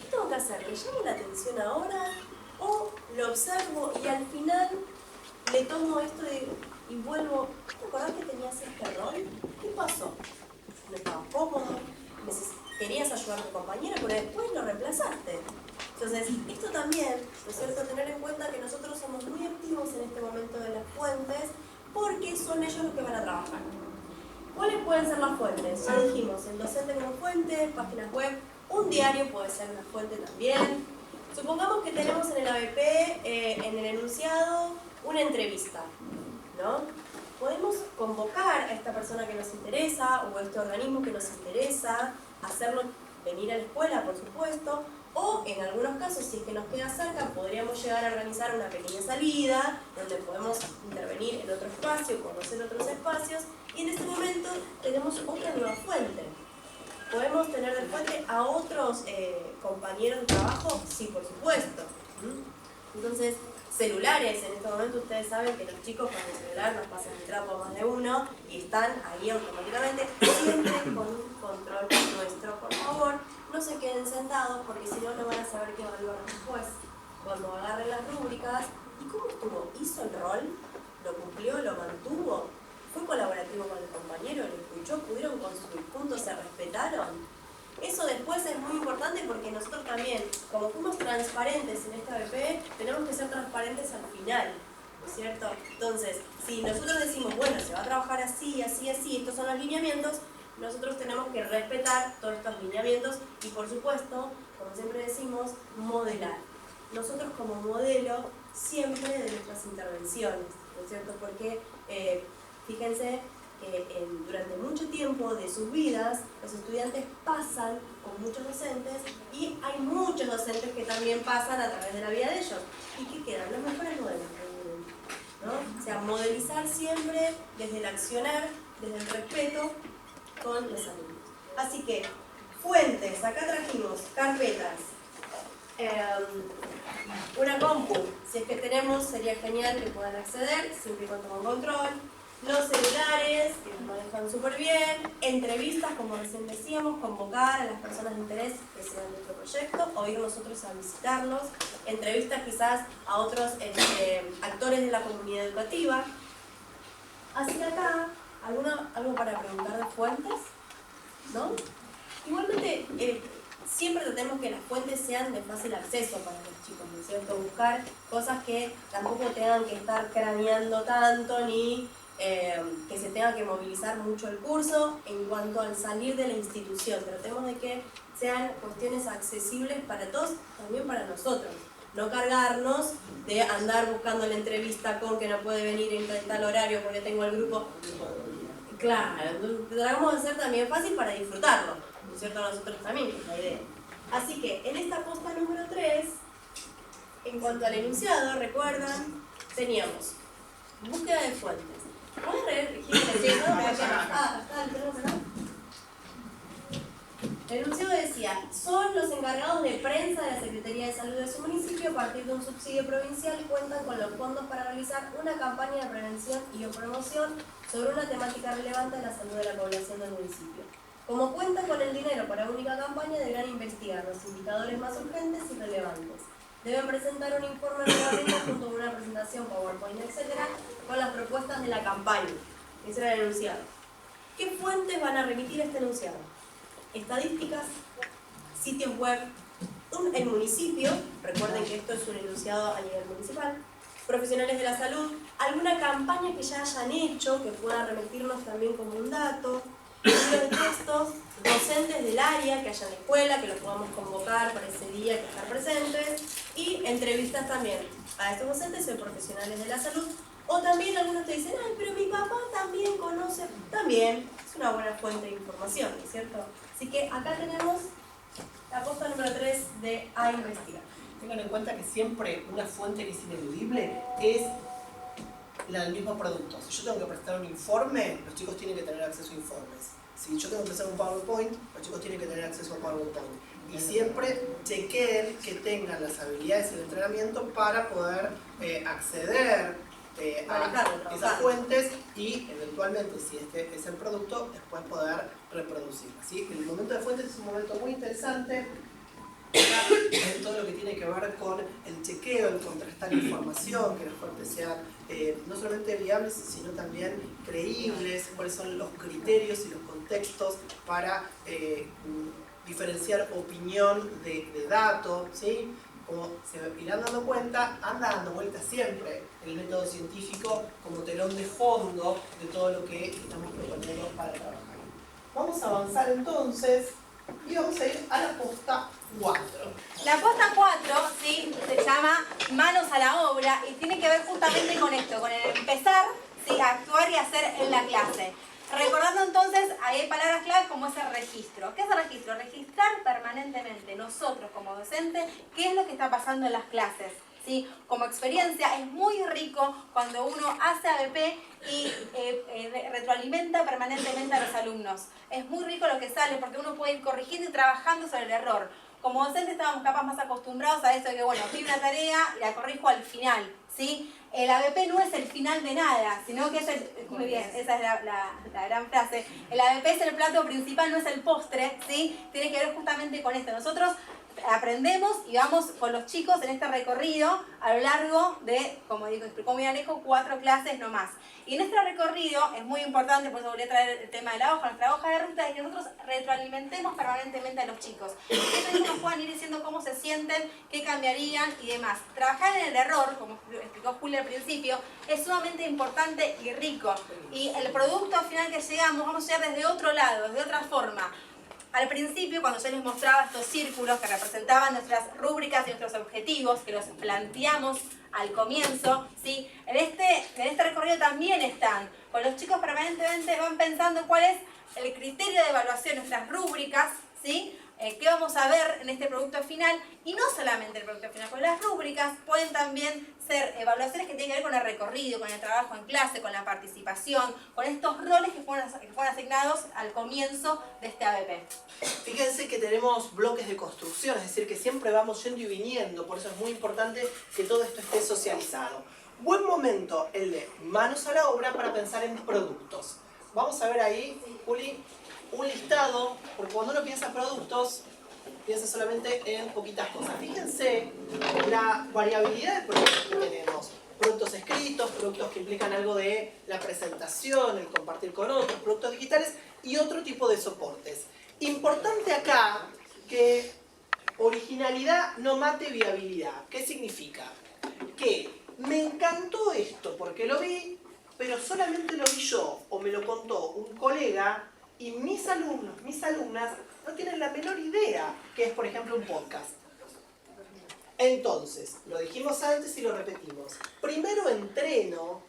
¿Qué tengo que hacer? ¿Le llamo la atención ahora o lo observo y al final le tomo esto y vuelvo? ¿Te acordás que tenías este rol? ¿Qué pasó? ¿No estabas cómodo? ¿Querías ayudar a tu compañero pero después lo reemplazaste? Entonces, esto también, ¿no es cierto?, tener en cuenta que nosotros somos muy activos en este momento de las fuentes, porque son ellos los que van a trabajar. ¿Cuáles pueden ser las fuentes? Ya dijimos, el docente como fuente, páginas web, un diario puede ser una fuente también. Supongamos que tenemos en el ABP, en el enunciado, una entrevista, ¿no? Podemos convocar a esta persona que nos interesa o a este organismo que nos interesa, hacerlo venir a la escuela, por supuesto, O en algunos casos, si es que nos queda cerca, podríamos llegar a organizar una pequeña salida donde podemos intervenir en otro espacio, conocer otros espacios, y en ese momento tenemos otra nueva fuente. ¿Podemos tener de fuente a otros compañeros de trabajo? Sí, por supuesto. Entonces, celulares, en este momento ustedes saben que los chicos con el celular nos pasan el trapo a más de uno y están ahí automáticamente, siempre con un control nuestro. Por favor, no se queden sentados porque si no, no van a saber qué evaluar después. Cuando agarren las rúbricas, ¿y cómo estuvo? ¿Hizo el rol? ¿Lo cumplió? ¿Lo mantuvo? ¿Fue colaborativo con el compañero? ¿Lo escuchó? ¿Pudieron construir juntos? ¿Se respetaron? Eso después es muy importante porque nosotros también, como fuimos transparentes en esta ABP, tenemos que ser transparentes al final, ¿no es cierto? Entonces, si nosotros decimos, bueno, se va a trabajar así, así, así, estos son los lineamientos, nosotros tenemos que respetar todos estos lineamientos y, por supuesto, como siempre decimos, modelar. Nosotros como modelo siempre de nuestras intervenciones, ¿no es cierto? Porque, fíjense, durante mucho tiempo de sus vidas, los estudiantes pasan con muchos docentes y hay muchos docentes que también pasan a través de la vida de ellos. ¿Y qué quedan? Los mejores modelos, ¿no? O sea, modelizar siempre desde el accionar, desde el respeto con los alumnos. Así que, fuentes, acá trajimos carpetas, una compu, si es que tenemos, sería genial que puedan acceder, siempre y cuando con control. Los celulares, que nos manejan súper bien, entrevistas, como recién decíamos, convocar a las personas de interés que sean de nuestro proyecto, o ir nosotros a visitarlos, entrevistas quizás a otros actores de la comunidad educativa. Así que acá, ¿algo para preguntar de fuentes? ¿No? Igualmente, siempre tratemos que las fuentes sean de fácil acceso para los chicos, ¿no es cierto? Buscar cosas que tampoco tengan que estar craneando tanto, ni que se tenga que movilizar mucho el curso en cuanto al salir de la institución. Tratemos de que sean cuestiones accesibles para todos, también para nosotros. No cargarnos de andar buscando la entrevista con que no puede venir en tal horario porque tengo el grupo. Claro, tratamos de hacer también fácil para disfrutarlo, ¿no es cierto? Nosotros también, que es la idea. Así que en esta posta número 3, en cuanto al enunciado, recuerdan, teníamos búsqueda de fuentes. ¿Puedes leer? El enunciado decía, son los encargados de prensa de la Secretaría de Salud de su municipio, a partir de un subsidio provincial, cuentan con los fondos para realizar una campaña de prevención y o promoción sobre una temática relevante de la salud de la población del municipio. Como cuentan con el dinero para única campaña, deberán investigar los indicadores más urgentes y relevantes. Deben presentar un informe reglamento junto con una presentación PowerPoint, etc., con las propuestas de la campaña. Ese era el enunciado. ¿Qué fuentes van a remitir este enunciado? Estadísticas, sitios web, el municipio, recuerden que esto es un enunciado a nivel municipal, profesionales de la salud, alguna campaña que ya hayan hecho, que pueda remitirnos también como un dato, libros de textos, docentes del área, que haya en la escuela, que los podamos convocar para ese día, que estar presentes, y entrevistas también a estos docentes y profesionales de la salud. O también algunos te dicen, ay, pero mi papá también conoce, también es una buena fuente de información, ¿no es cierto? Así que acá tenemos la posta número 3 de a investigar. Tengan en cuenta que siempre una fuente que es ineludible es la del mismo producto. Si yo tengo que presentar un informe, los chicos tienen que tener acceso a informes. Si yo tengo que presentar un PowerPoint, los chicos tienen que tener acceso a PowerPoint. Y siempre chequen que tengan las habilidades y el entrenamiento para poder acceder a esas fuentes y eventualmente, si este es el producto, después poder reproducir. ¿Sí? El momento de fuentes es un momento muy interesante en todo lo que tiene que ver con el chequeo, el contrastar información, que las fuentes sean no solamente viables, sino también creíbles, cuáles son los criterios y los contextos para diferenciar opinión de dato, ¿sí? Como se irán dando cuenta, anda dando vueltas siempre el método científico como telón de fondo de todo lo que estamos proponiendo para trabajar. Vamos a avanzar entonces y vamos a ir a la posta 4. La posta 4, ¿sí? Se llama Manos a la obra y tiene que ver justamente con esto, con el empezar, ¿sí? A actuar y hacer en la clase. Recordando entonces, ahí hay palabras claves como ese registro. ¿Qué es el registro? Registrar permanentemente nosotros como docentes qué es lo que está pasando en las clases. ¿Sí? Como experiencia es muy rico cuando uno hace ABP y retroalimenta permanentemente a los alumnos. Es muy rico lo que sale porque uno puede ir corrigiendo y trabajando sobre el error. Como docentes estábamos capaz más acostumbrados a esto de que, bueno, pido una tarea y la corrijo al final, ¿sí? El ABP no es el final de nada, sino que es el... Muy bien, esa es la gran frase. El ABP es el plato principal, no es el postre, ¿sí? Tiene que ver justamente con esto. Nosotros aprendemos y vamos con los chicos en este recorrido a lo largo de, como digo, explicó muy Alejo, 4 clases no más. Y en este recorrido es muy importante, por eso volví a traer el tema de la hoja, nuestra hoja de ruta, y que nosotros retroalimentemos permanentemente a los chicos. Que ellos nos puedan ir diciendo cómo se sienten, qué cambiarían y demás. Trabajar en el error, como explicó Julia al principio, es sumamente importante y rico. Y el producto final que llegamos, vamos a llegar desde otro lado, desde otra forma. Al principio, cuando yo les mostraba estos círculos que representaban nuestras rúbricas y nuestros objetivos, que los planteamos al comienzo, ¿sí? En este recorrido también están, con los chicos permanentemente van pensando cuál es el criterio de evaluación de nuestras rúbricas, ¿sí? ¿Qué vamos a ver en este producto final? Y no solamente el producto final, porque las rúbricas pueden también ser evaluaciones que tienen que ver con el recorrido, con el trabajo en clase, con la participación, con estos roles que fueron asignados al comienzo de este ABP. Fíjense que tenemos bloques de construcción, es decir, que siempre vamos yendo y viniendo, por eso es muy importante que todo esto esté socializado. Buen momento el de manos a la obra para pensar en productos. Vamos a ver ahí, Juli, un listado, porque cuando uno piensa en productos, piensa solamente en poquitas cosas. Fíjense la variabilidad de productos que tenemos. Productos escritos, productos que implican algo de la presentación, el compartir con otros, productos digitales y otro tipo de soportes. Importante acá que originalidad no mate viabilidad. ¿Qué significa? Que me encantó esto porque lo vi, pero solamente lo vi yo o me lo contó un colega y mis alumnos, mis alumnas no tienen la menor idea que es, por ejemplo, un podcast. Entonces, lo dijimos antes y lo repetimos. Primero entreno,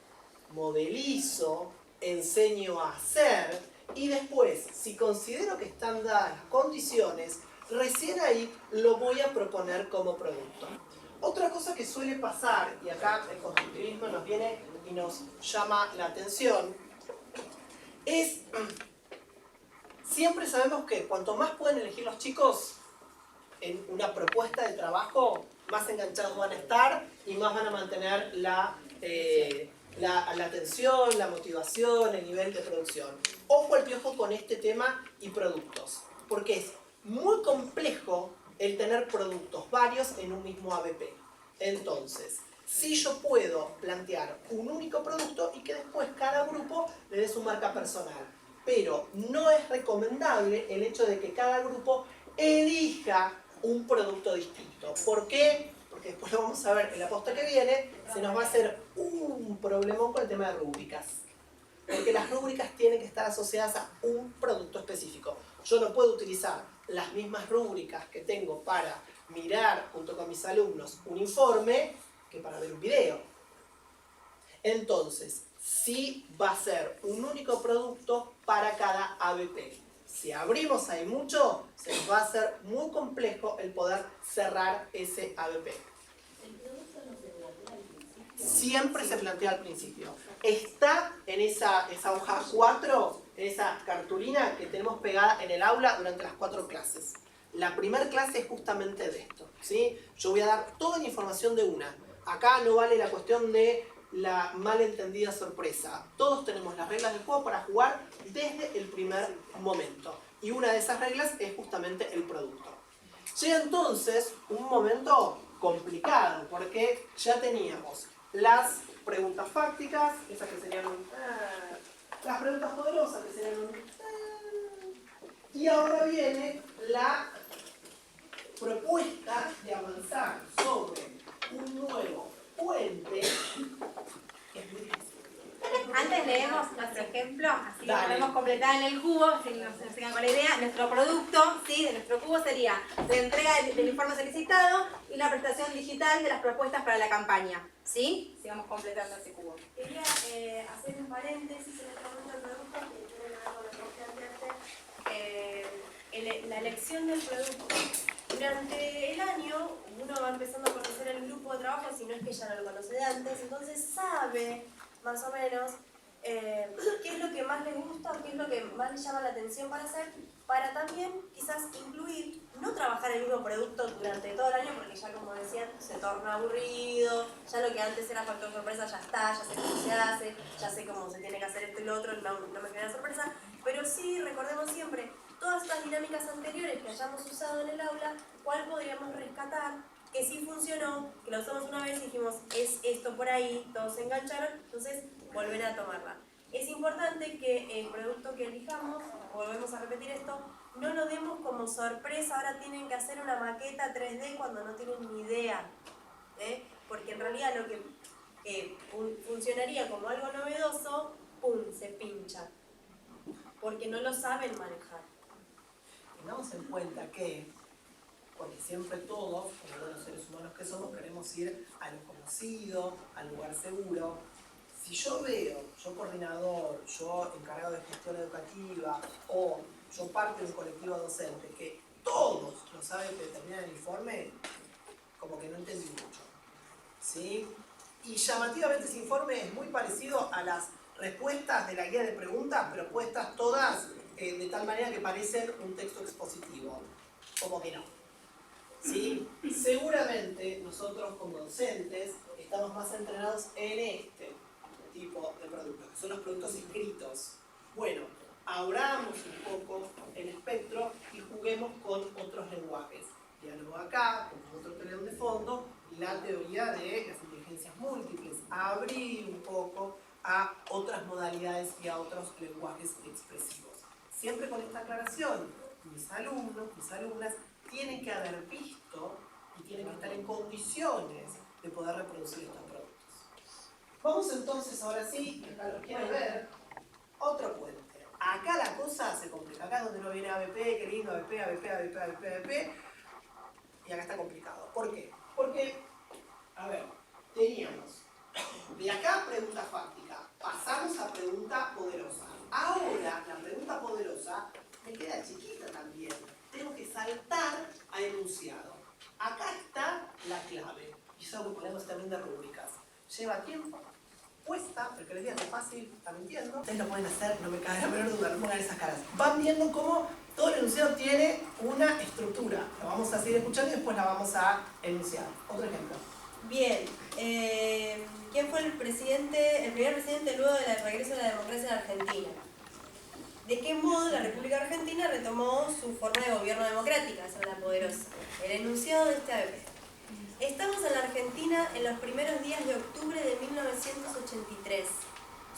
modelizo, enseño a hacer y después, si considero que están dadas las condiciones, recién ahí lo voy a proponer como producto. Otra cosa que suele pasar, y acá el constructivismo nos viene y nos llama la atención, es... Siempre sabemos que cuanto más pueden elegir los chicos en una propuesta de trabajo, más enganchados van a estar y más van a mantener la atención, la motivación, el nivel de producción. Ojo al piojo con este tema y productos, porque es muy complejo el tener productos varios en un mismo ABP. Entonces, si yo puedo plantear un único producto y que después cada grupo le dé su marca personal, pero no es recomendable el hecho de que cada grupo elija un producto distinto. ¿Por qué? Porque después lo vamos a ver en la posta que viene, se nos va a hacer un problemón con el tema de rúbricas. Porque las rúbricas tienen que estar asociadas a un producto específico. Yo no puedo utilizar las mismas rúbricas que tengo para mirar junto con mis alumnos un informe que para ver un video. Entonces, sí va a ser un único producto para cada ABP. Si abrimos ahí mucho, se nos va a hacer muy complejo el poder cerrar ese ABP. ¿El producto no se plantea al principio? Siempre se plantea al principio. Está en esa hoja 4, en esa cartulina que tenemos pegada en el aula durante las 4 clases. La primera clase es justamente de esto, ¿sí? Yo voy a dar toda la información de una. Acá no vale la cuestión de la malentendida sorpresa. Todos tenemos las reglas del juego para jugar desde el primer momento. Y una de esas reglas es justamente el producto. Llega entonces un momento complicado, porque ya teníamos las preguntas fácticas, esas que serían un... las preguntas poderosas, que serían un... y ahora viene la propuesta de avanzar sobre un nuevo puente. Es muy difícil. Antes leemos nuestro ejemplo, así Dale. lo podemos completar en el cubo, si nos sigan con la idea. Nuestro producto, ¿sí? De nuestro cubo sería la entrega del informe solicitado y y una presentación digital de las propuestas para la campaña. ¿Sí? Sigamos completando ese cubo. Quería hacer un paréntesis en este momento del producto que tiene que ver con lo que vos planteaste. La elección del producto. Durante el año uno va empezando a conocer el grupo de trabajo, si no es que ya no lo conoce de antes, entonces sabe más o menos qué es lo que más les gusta o qué es lo que más les llama la atención para hacer, para también quizás incluir, no trabajar el mismo producto durante todo el año, porque ya como decían, se torna aburrido, ya lo que antes era factor sorpresa ya está, ya sé cómo se hace, ya sé cómo se tiene que hacer esto y lo otro, no me queda sorpresa, pero sí recordemos siempre todas estas dinámicas anteriores que hayamos usado en el aula, cuál podríamos rescatar, que sí funcionó, que lo usamos una vez y dijimos, es esto por ahí, todos se engancharon, entonces volver a tomarla. Es importante que el producto que elijamos, volvemos a repetir esto, no lo demos como sorpresa, ahora tienen que hacer una maqueta 3D cuando no tienen ni idea, porque en realidad lo que funcionaría como algo novedoso, ¡pum!, se pincha, porque no lo saben manejar. Tengamos en cuenta que, porque siempre todos, como buenos seres humanos que somos, queremos ir a lo conocido, al lugar seguro. Si yo veo, yo coordinador, yo encargado de gestión educativa, o yo parte de un colectivo docente, que todos lo saben determinar el informe, como que no entendí mucho. ¿Sí? Y llamativamente ese informe es muy parecido a las respuestas de la guía de preguntas, pero puestas todas de tal manera que parecen un texto expositivo. Como que no. ¿Sí? Seguramente nosotros como docentes estamos más entrenados en este tipo de productos, que son los productos escritos. Bueno, abramos un poco el espectro y juguemos con otros lenguajes. Diálogo acá, con otro telón de fondo, la teoría de las inteligencias múltiples. Abrir un poco a otras modalidades y a otros lenguajes expresivos. Siempre con esta aclaración, mis alumnos, mis alumnas, tienen que haber visto y tienen que estar en condiciones de poder reproducir estos productos. Vamos entonces, ahora sí, acá lo quiero ver, otro puente. Acá la cosa se complica. Acá es donde no viene ABP, qué lindo, ABP, ABP, ABP, ABP, ABP. Y acá está complicado. ¿Por qué? Porque, a ver, teníamos de acá pregunta fáctica, pasamos a pregunta poderosa. Ahora, la pregunta poderosa me queda chiquita también. Tengo que saltar a enunciado. Acá está la clave. Y eso lo ponemos también de rúbricas. Lleva tiempo, cuesta, porque les digo que es fácil, está mintiendo. Ustedes lo pueden hacer, no me cabe la menor duda, no pongan esas caras. Van viendo cómo todo el enunciado tiene una estructura. La vamos a seguir escuchando y después la vamos a enunciar. Otro ejemplo. Bien, ¿quién fue el primer presidente luego del regreso de la democracia en Argentina? ¿De qué modo la República Argentina retomó su forma de gobierno democrática? Esa es la poderosa. El enunciado de este ABP. Estamos en la Argentina en los primeros días de octubre de 1983.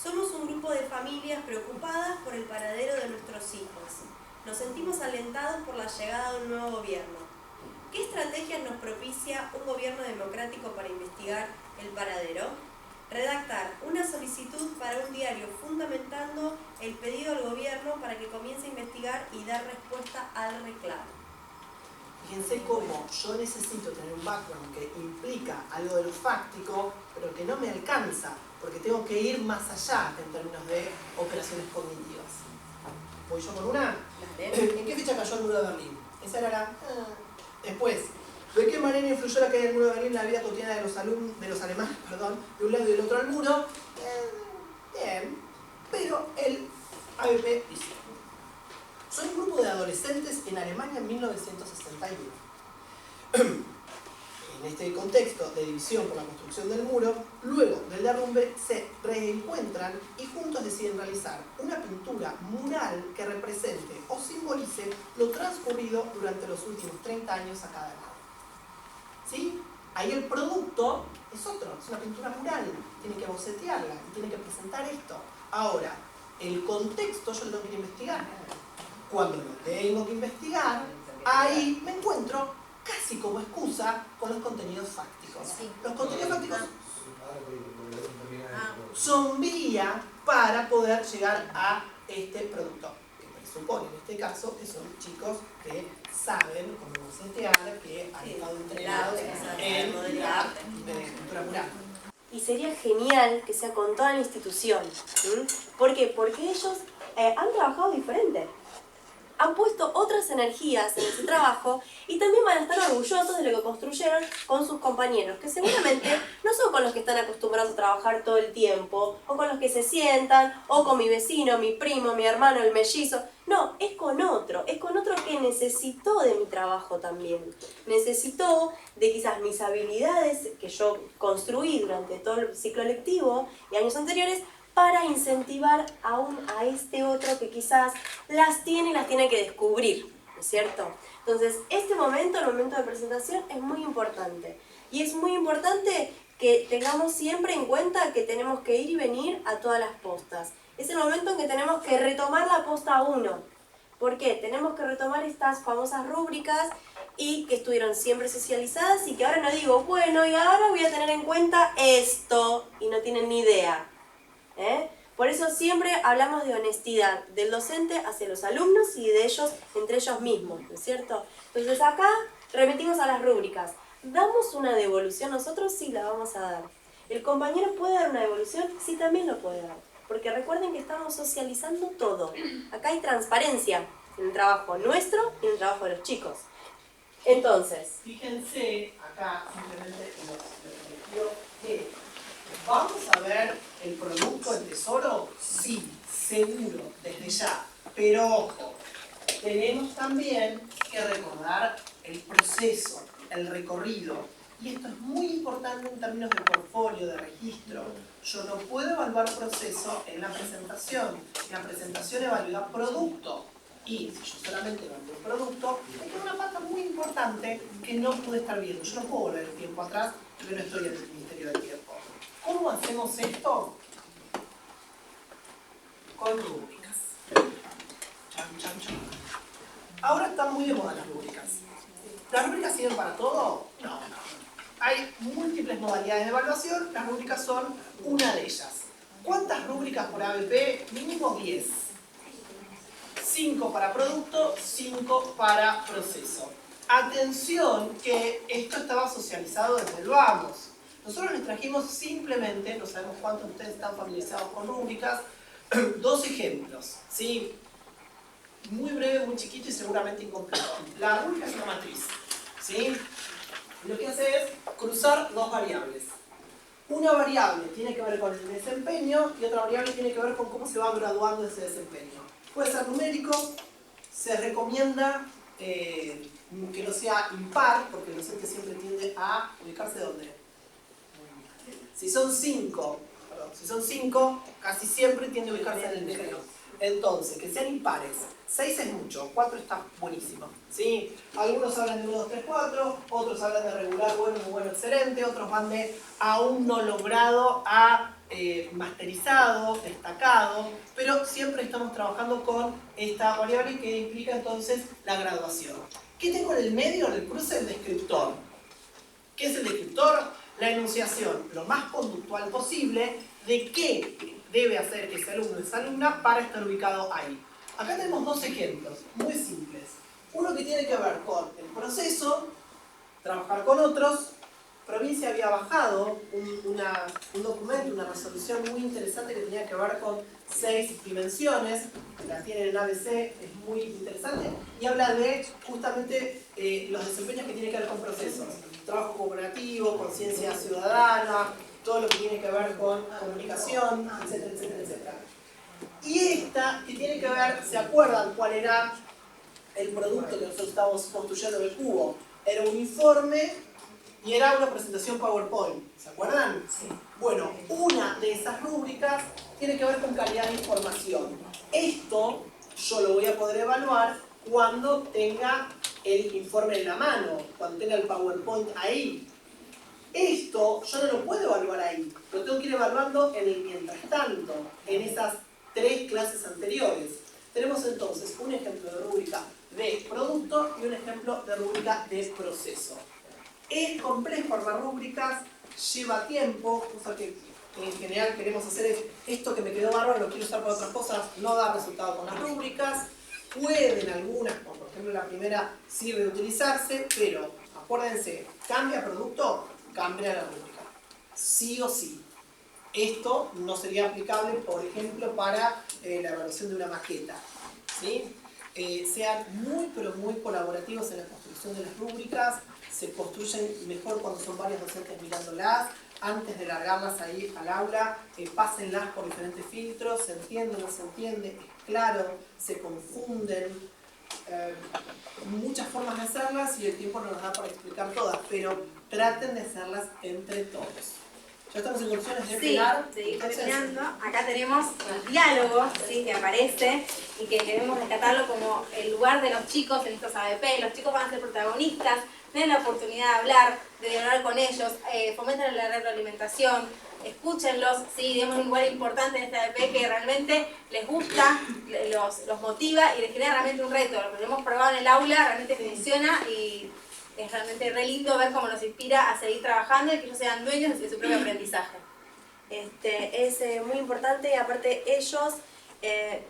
Somos un grupo de familias preocupadas por el paradero de nuestros hijos. Nos sentimos alentados por la llegada de un nuevo gobierno. ¿Qué estrategias nos propicia un gobierno democrático para investigar el paradero? Redactar una solicitud para un diario fundamentando el pedido al gobierno para que comience a investigar y dar respuesta al reclamo. Fíjense cómo yo necesito tener un background que implica algo de lo fáctico, pero que no me alcanza, porque tengo que ir más allá en términos de operaciones cognitivas. ¿Voy yo con una? ¿En qué fecha cayó el muro de Berlín? Esa era la... Después, ¿de qué manera influyó la caída del muro de Berlín en la vida cotidiana de los alemanes, de un lado y del otro al muro? Bien, pero el ABP dice: soy un grupo de adolescentes en Alemania en 1961. En este contexto de división por la construcción del muro, luego del derrumbe se reencuentran y juntos deciden realizar una pintura mural que represente o simbolice lo transcurrido durante los últimos 30 años a cada lado. ¿Sí? Ahí el producto es otro, es una pintura mural, tiene que bocetearla y tiene que presentar esto. Ahora, el contexto yo lo tengo que investigar. Cuando lo tengo que investigar, ahí me encuentro casi como excusa con los contenidos fácticos. Sí. Los contenidos fácticos son vía para poder llegar a este producto, que por supone en este caso que son chicos que saben cómo bocetear, que han estado entrenados en la pintura mural. Y sería genial que sea con toda la institución. ¿Por qué? Porque ellos han trabajado diferente. Han puesto otras energías en ese trabajo y también van a estar orgullosos de lo que construyeron con sus compañeros, que seguramente no son con los que están acostumbrados a trabajar todo el tiempo, o con los que se sientan, o con mi vecino, mi primo, mi hermano, el mellizo. No, es con otro que necesitó de mi trabajo también. Necesitó de quizás mis habilidades que yo construí durante todo el ciclo lectivo y años anteriores, para incentivar aún a este otro que quizás las tiene y las tiene que descubrir, ¿no es cierto? Entonces, este momento, el momento de presentación, es muy importante. Y es muy importante que tengamos siempre en cuenta que tenemos que ir y venir a todas las postas. Es el momento en que tenemos que retomar la posta 1. ¿Por qué? Tenemos que retomar estas famosas rúbricas y que estuvieron siempre socializadas y que ahora no digo, bueno, y ahora voy a tener en cuenta esto, y no tienen ni idea. Por eso siempre hablamos de honestidad del docente hacia los alumnos y de ellos entre ellos mismos, ¿no es cierto? Entonces acá remitimos a las rúbricas. ¿Damos una devolución nosotros? Sí, la vamos a dar. ¿El compañero puede dar una devolución? Sí, también lo puede dar. Porque recuerden que estamos socializando todo. Acá hay transparencia en el trabajo nuestro y en el trabajo de los chicos. Entonces, fíjense acá simplemente en lo que ¿vamos a ver el producto del tesoro? Sí, seguro, desde ya. Pero ojo, tenemos también que recordar el proceso, el recorrido. Y esto es muy importante en términos de portfolio, de registro. Yo no puedo evaluar proceso en la presentación. La presentación evalúa producto. Y si yo solamente evalúo el producto, hay una pata muy importante que no pude estar viendo. Yo no puedo volver el tiempo atrás porque no estoy en el Ministerio del Tiempo. ¿Cómo hacemos esto? Con rúbricas. Chan, chan, chan. Ahora están muy de moda las rúbricas. ¿Las rúbricas sirven para todo? No. Hay múltiples modalidades de evaluación, las rúbricas son una de ellas. ¿Cuántas rúbricas por ABP? Mínimo 10. 5 para producto, 5 para proceso. Atención que esto estaba socializado desde el vamos. Nosotros les trajimos simplemente, no sabemos cuántos de ustedes están familiarizados con rúbricas, 2 ejemplos, ¿sí? Muy breve, muy chiquito y seguramente incompleto. La rúbrica es una matriz, ¿sí? Lo que hace es cruzar 2 variables. Una variable tiene que ver con el desempeño y otra variable tiene que ver con cómo se va graduando ese desempeño. Puede ser numérico, se recomienda que no sea impar, porque el docente siempre tiende a ubicarse ¿dónde? Si son 5, casi siempre tiende a ubicarse en el medio. Entonces, que sean impares. 6 es mucho, 4 está buenísimo, ¿sí? Algunos hablan de 1, 2, 3, 4, otros hablan de regular, bueno, muy bueno, excelente, otros van de aún no logrado a masterizado, destacado, pero siempre estamos trabajando con esta variable que implica entonces la graduación. ¿Qué tengo en el medio? En el cruce, el descriptor. ¿Qué es el descriptor? La enunciación lo más conductual posible de qué debe hacer ese alumno o esa alumna para estar ubicado ahí. Acá tenemos 2 ejemplos muy simples. Uno que tiene que ver con el proceso, trabajar con otros. Provincia había bajado un documento, una resolución muy interesante que tenía que ver con 6 dimensiones, la tienen en ABC, es muy interesante, y habla de justamente los desempeños que tienen que ver con procesos. Trabajo cooperativo, conciencia ciudadana, todo lo que tiene que ver con comunicación, etcétera, etcétera, etcétera. Y esta, que tiene que ver, ¿se acuerdan cuál era el producto que nosotros estábamos construyendo en el cubo? Era un informe y era una presentación PowerPoint, ¿se acuerdan? Sí. Bueno, una de esas rúbricas tiene que ver con calidad de información. Esto yo lo voy a poder evaluar cuando tenga el informe en la mano, cuando tenga el PowerPoint ahí. Esto yo no lo puedo evaluar ahí, lo tengo que ir evaluando en el mientras tanto, en esas 3 clases anteriores. Tenemos entonces un ejemplo de rúbrica de producto y un ejemplo de rúbrica de proceso. Es complejo armar rúbricas, lleva tiempo, cosa que en general queremos hacer es esto que me quedó bárbaro, lo quiero usar para otras cosas, no da resultado con las rúbricas. pueden algunas, como por ejemplo la primera, sí reutilizarse, pero acuérdense, cambia producto, cambia la rúbrica. Sí o sí. Esto no sería aplicable, por ejemplo, para la evaluación de una maqueta, ¿sí? Sean muy, pero muy colaborativos en la construcción de las rúbricas, se construyen mejor cuando son varios docentes mirándolas, antes de largarlas ahí al aula, pásenlas por diferentes filtros, se entiende, no se entiende, es claro, se confunden, muchas formas de hacerlas y el tiempo no nos da para explicar todas, pero traten de hacerlas entre todos. Ya estamos en condiciones de pegar. Sí, terminando. Acá tenemos el diálogo, ¿sí? Que aparece y que debemos rescatarlo como el lugar de los chicos en estos ABP. Los chicos van a ser protagonistas, tienen la oportunidad de hablar con ellos, fomenten la retroalimentación, escúchenlos, ¿sí? Digamos un lugar importante en este ABP que realmente les gusta, los motiva y les genera realmente un reto. Lo que hemos probado en el aula realmente funciona y es realmente re lindo ver cómo nos inspira a seguir trabajando y que ellos sean dueños de su propio aprendizaje. Es muy importante, aparte ellos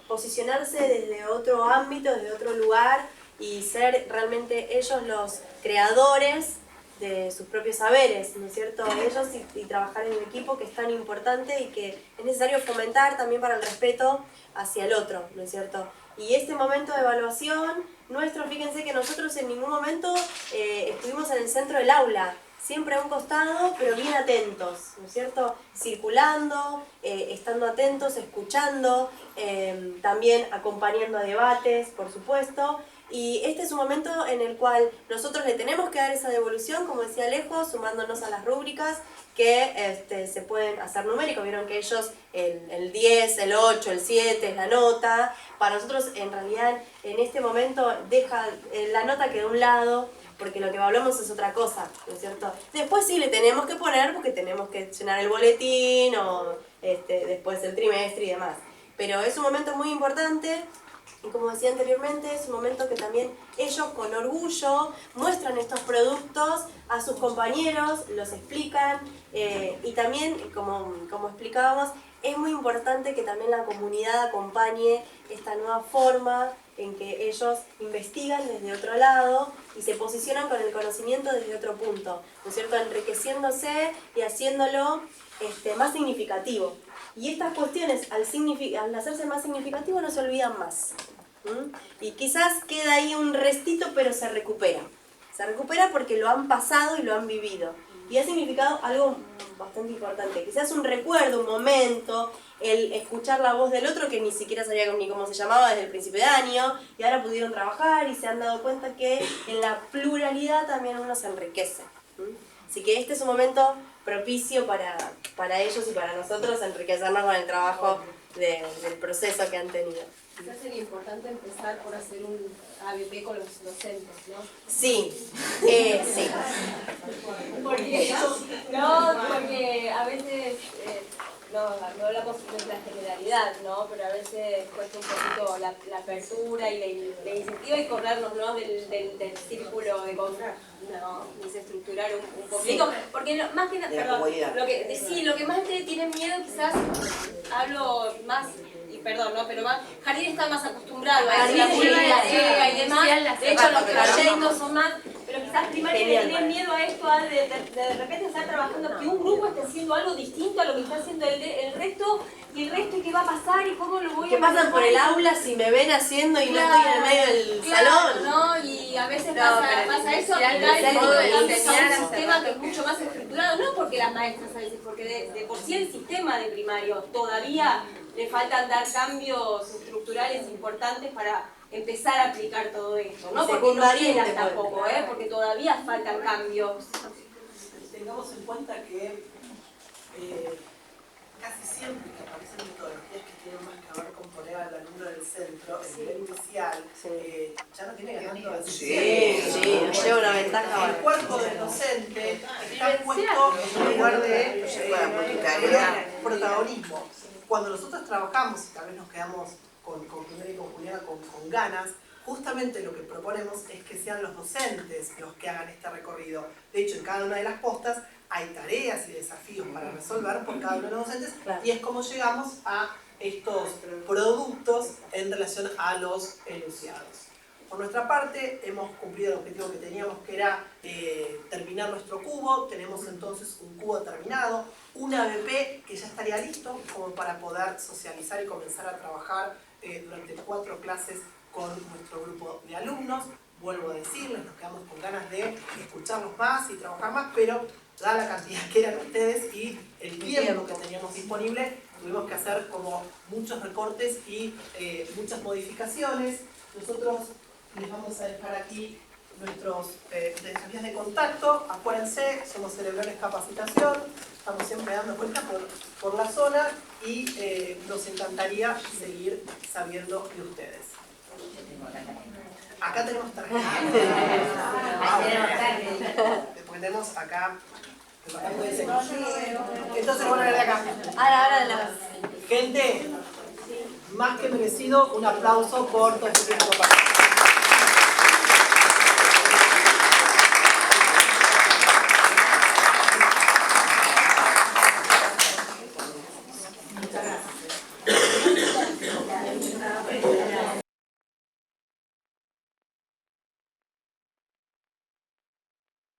posicionarse desde otro ámbito, desde otro lugar y ser realmente ellos los creadores de sus propios saberes, ¿no es cierto? Ellos y trabajar en un equipo que es tan importante y que es necesario fomentar también para el respeto hacia el otro, ¿no es cierto? Y este momento de evaluación nuestro, fíjense que nosotros en ningún momento estuvimos en el centro del aula, siempre a un costado, pero bien atentos, ¿no es cierto? Circulando, estando atentos, escuchando, también acompañando a debates, por supuesto. Y este es un momento en el cual nosotros le tenemos que dar esa devolución, como decía Alejo, sumándonos a las rúbricas que se pueden hacer numéricos. Vieron que ellos el 10, el 8, el 7 es la nota. Para nosotros, en realidad, en este momento deja la nota que de un lado, porque lo que hablamos es otra cosa, ¿no es cierto? Después sí le tenemos que poner porque tenemos que llenar el boletín o después el trimestre y demás. Pero es un momento muy importante. Y como decía anteriormente, es un momento que también ellos con orgullo muestran estos productos a sus compañeros, los explican y también, como explicábamos, es muy importante que también la comunidad acompañe esta nueva forma en que ellos investigan desde otro lado y se posicionan con el conocimiento desde otro punto, ¿no es cierto? Enriqueciéndose y haciéndolo más significativo. Y estas cuestiones, al hacerse más significativo, no se olvidan más. Y quizás queda ahí un restito, pero se recupera. Se recupera porque lo han pasado y lo han vivido. Y ha significado algo bastante importante. Quizás un recuerdo, un momento, el escuchar la voz del otro que ni siquiera sabía ni cómo se llamaba desde el principio de año, y ahora pudieron trabajar y se han dado cuenta que en la pluralidad también uno se enriquece. Así que este es un momento propicio para ellos y para nosotros enriquecernos con el trabajo del proceso que han tenido. Quizás sería importante empezar por hacer un ABP con los docentes, ¿no? Sí, sí. Porque a veces, no hablamos de la generalidad, ¿no? Pero a veces cuesta un poquito la apertura y la iniciativa y corrernos, ¿no? del círculo de comprar, ¿no? Desestructurar un poquito. Porque más que nada, perdón, lo que más tienen miedo quizás, hablo más... Perdón, ¿no? Pero Jardín está más acostumbrado a la publicidad y demás. De hecho, los proyectos son más... Pero quizás primaria tienen miedo a esto, a de repente estar trabajando, que un grupo esté haciendo algo distinto a lo que está haciendo el resto, y el resto, ¿qué va a pasar? ¿Y cómo lo voy a que pasan por el aula si me ven haciendo y claro, no estoy en el medio del salón. ¿no? Y a veces pasa eso, aplicar un sistema que es mucho más estructurado, no porque las maestras a veces, porque de por sí el sistema de primario todavía le faltan dar cambios estructurales importantes para empezar a aplicar todo esto, no porque no quieran tampoco, porque todavía faltan cambios. Tengamos en cuenta que casi siempre que aparecen metodologías que tienen más que ver con poner al alumno en el centro, el nivel inicial, ya no tiene ganando al lleva una ventaja. El cuerpo del docente está puesto en un lugar de protagonismo. Cuando nosotros trabajamos, y tal vez nos quedamos con Jimena y con Juliana con ganas, justamente lo que proponemos es que sean los docentes los que hagan este recorrido. De hecho, en cada una de las postas hay tareas y desafíos para resolver. resolver por cada uno de los docentes, Claro. y es como llegamos a estos productos en relación a los enunciados. Por nuestra parte, hemos cumplido el objetivo que teníamos, que era terminar nuestro cubo. Tenemos entonces un cubo terminado, un ABP que ya estaría listo como para poder socializar y comenzar a trabajar durante 4 clases con nuestro grupo de alumnos. Vuelvo a decirles, nos quedamos con ganas de escucharlos más y trabajar más, pero dada la cantidad que eran ustedes y el tiempo que teníamos disponible, tuvimos que hacer como muchos recortes y muchas modificaciones. Nosotros les vamos a dejar aquí nuestros vías de contacto. Acuérdense, somos Cerebrones Capacitación, estamos siempre dando vueltas por la zona y nos encantaría seguir sabiendo de ustedes. Acá tenemos tarjeta. Después tenemos acá. Entonces, bueno, de acá. Ahora de la... Gente, más que merecido un aplauso por todo este tiempo.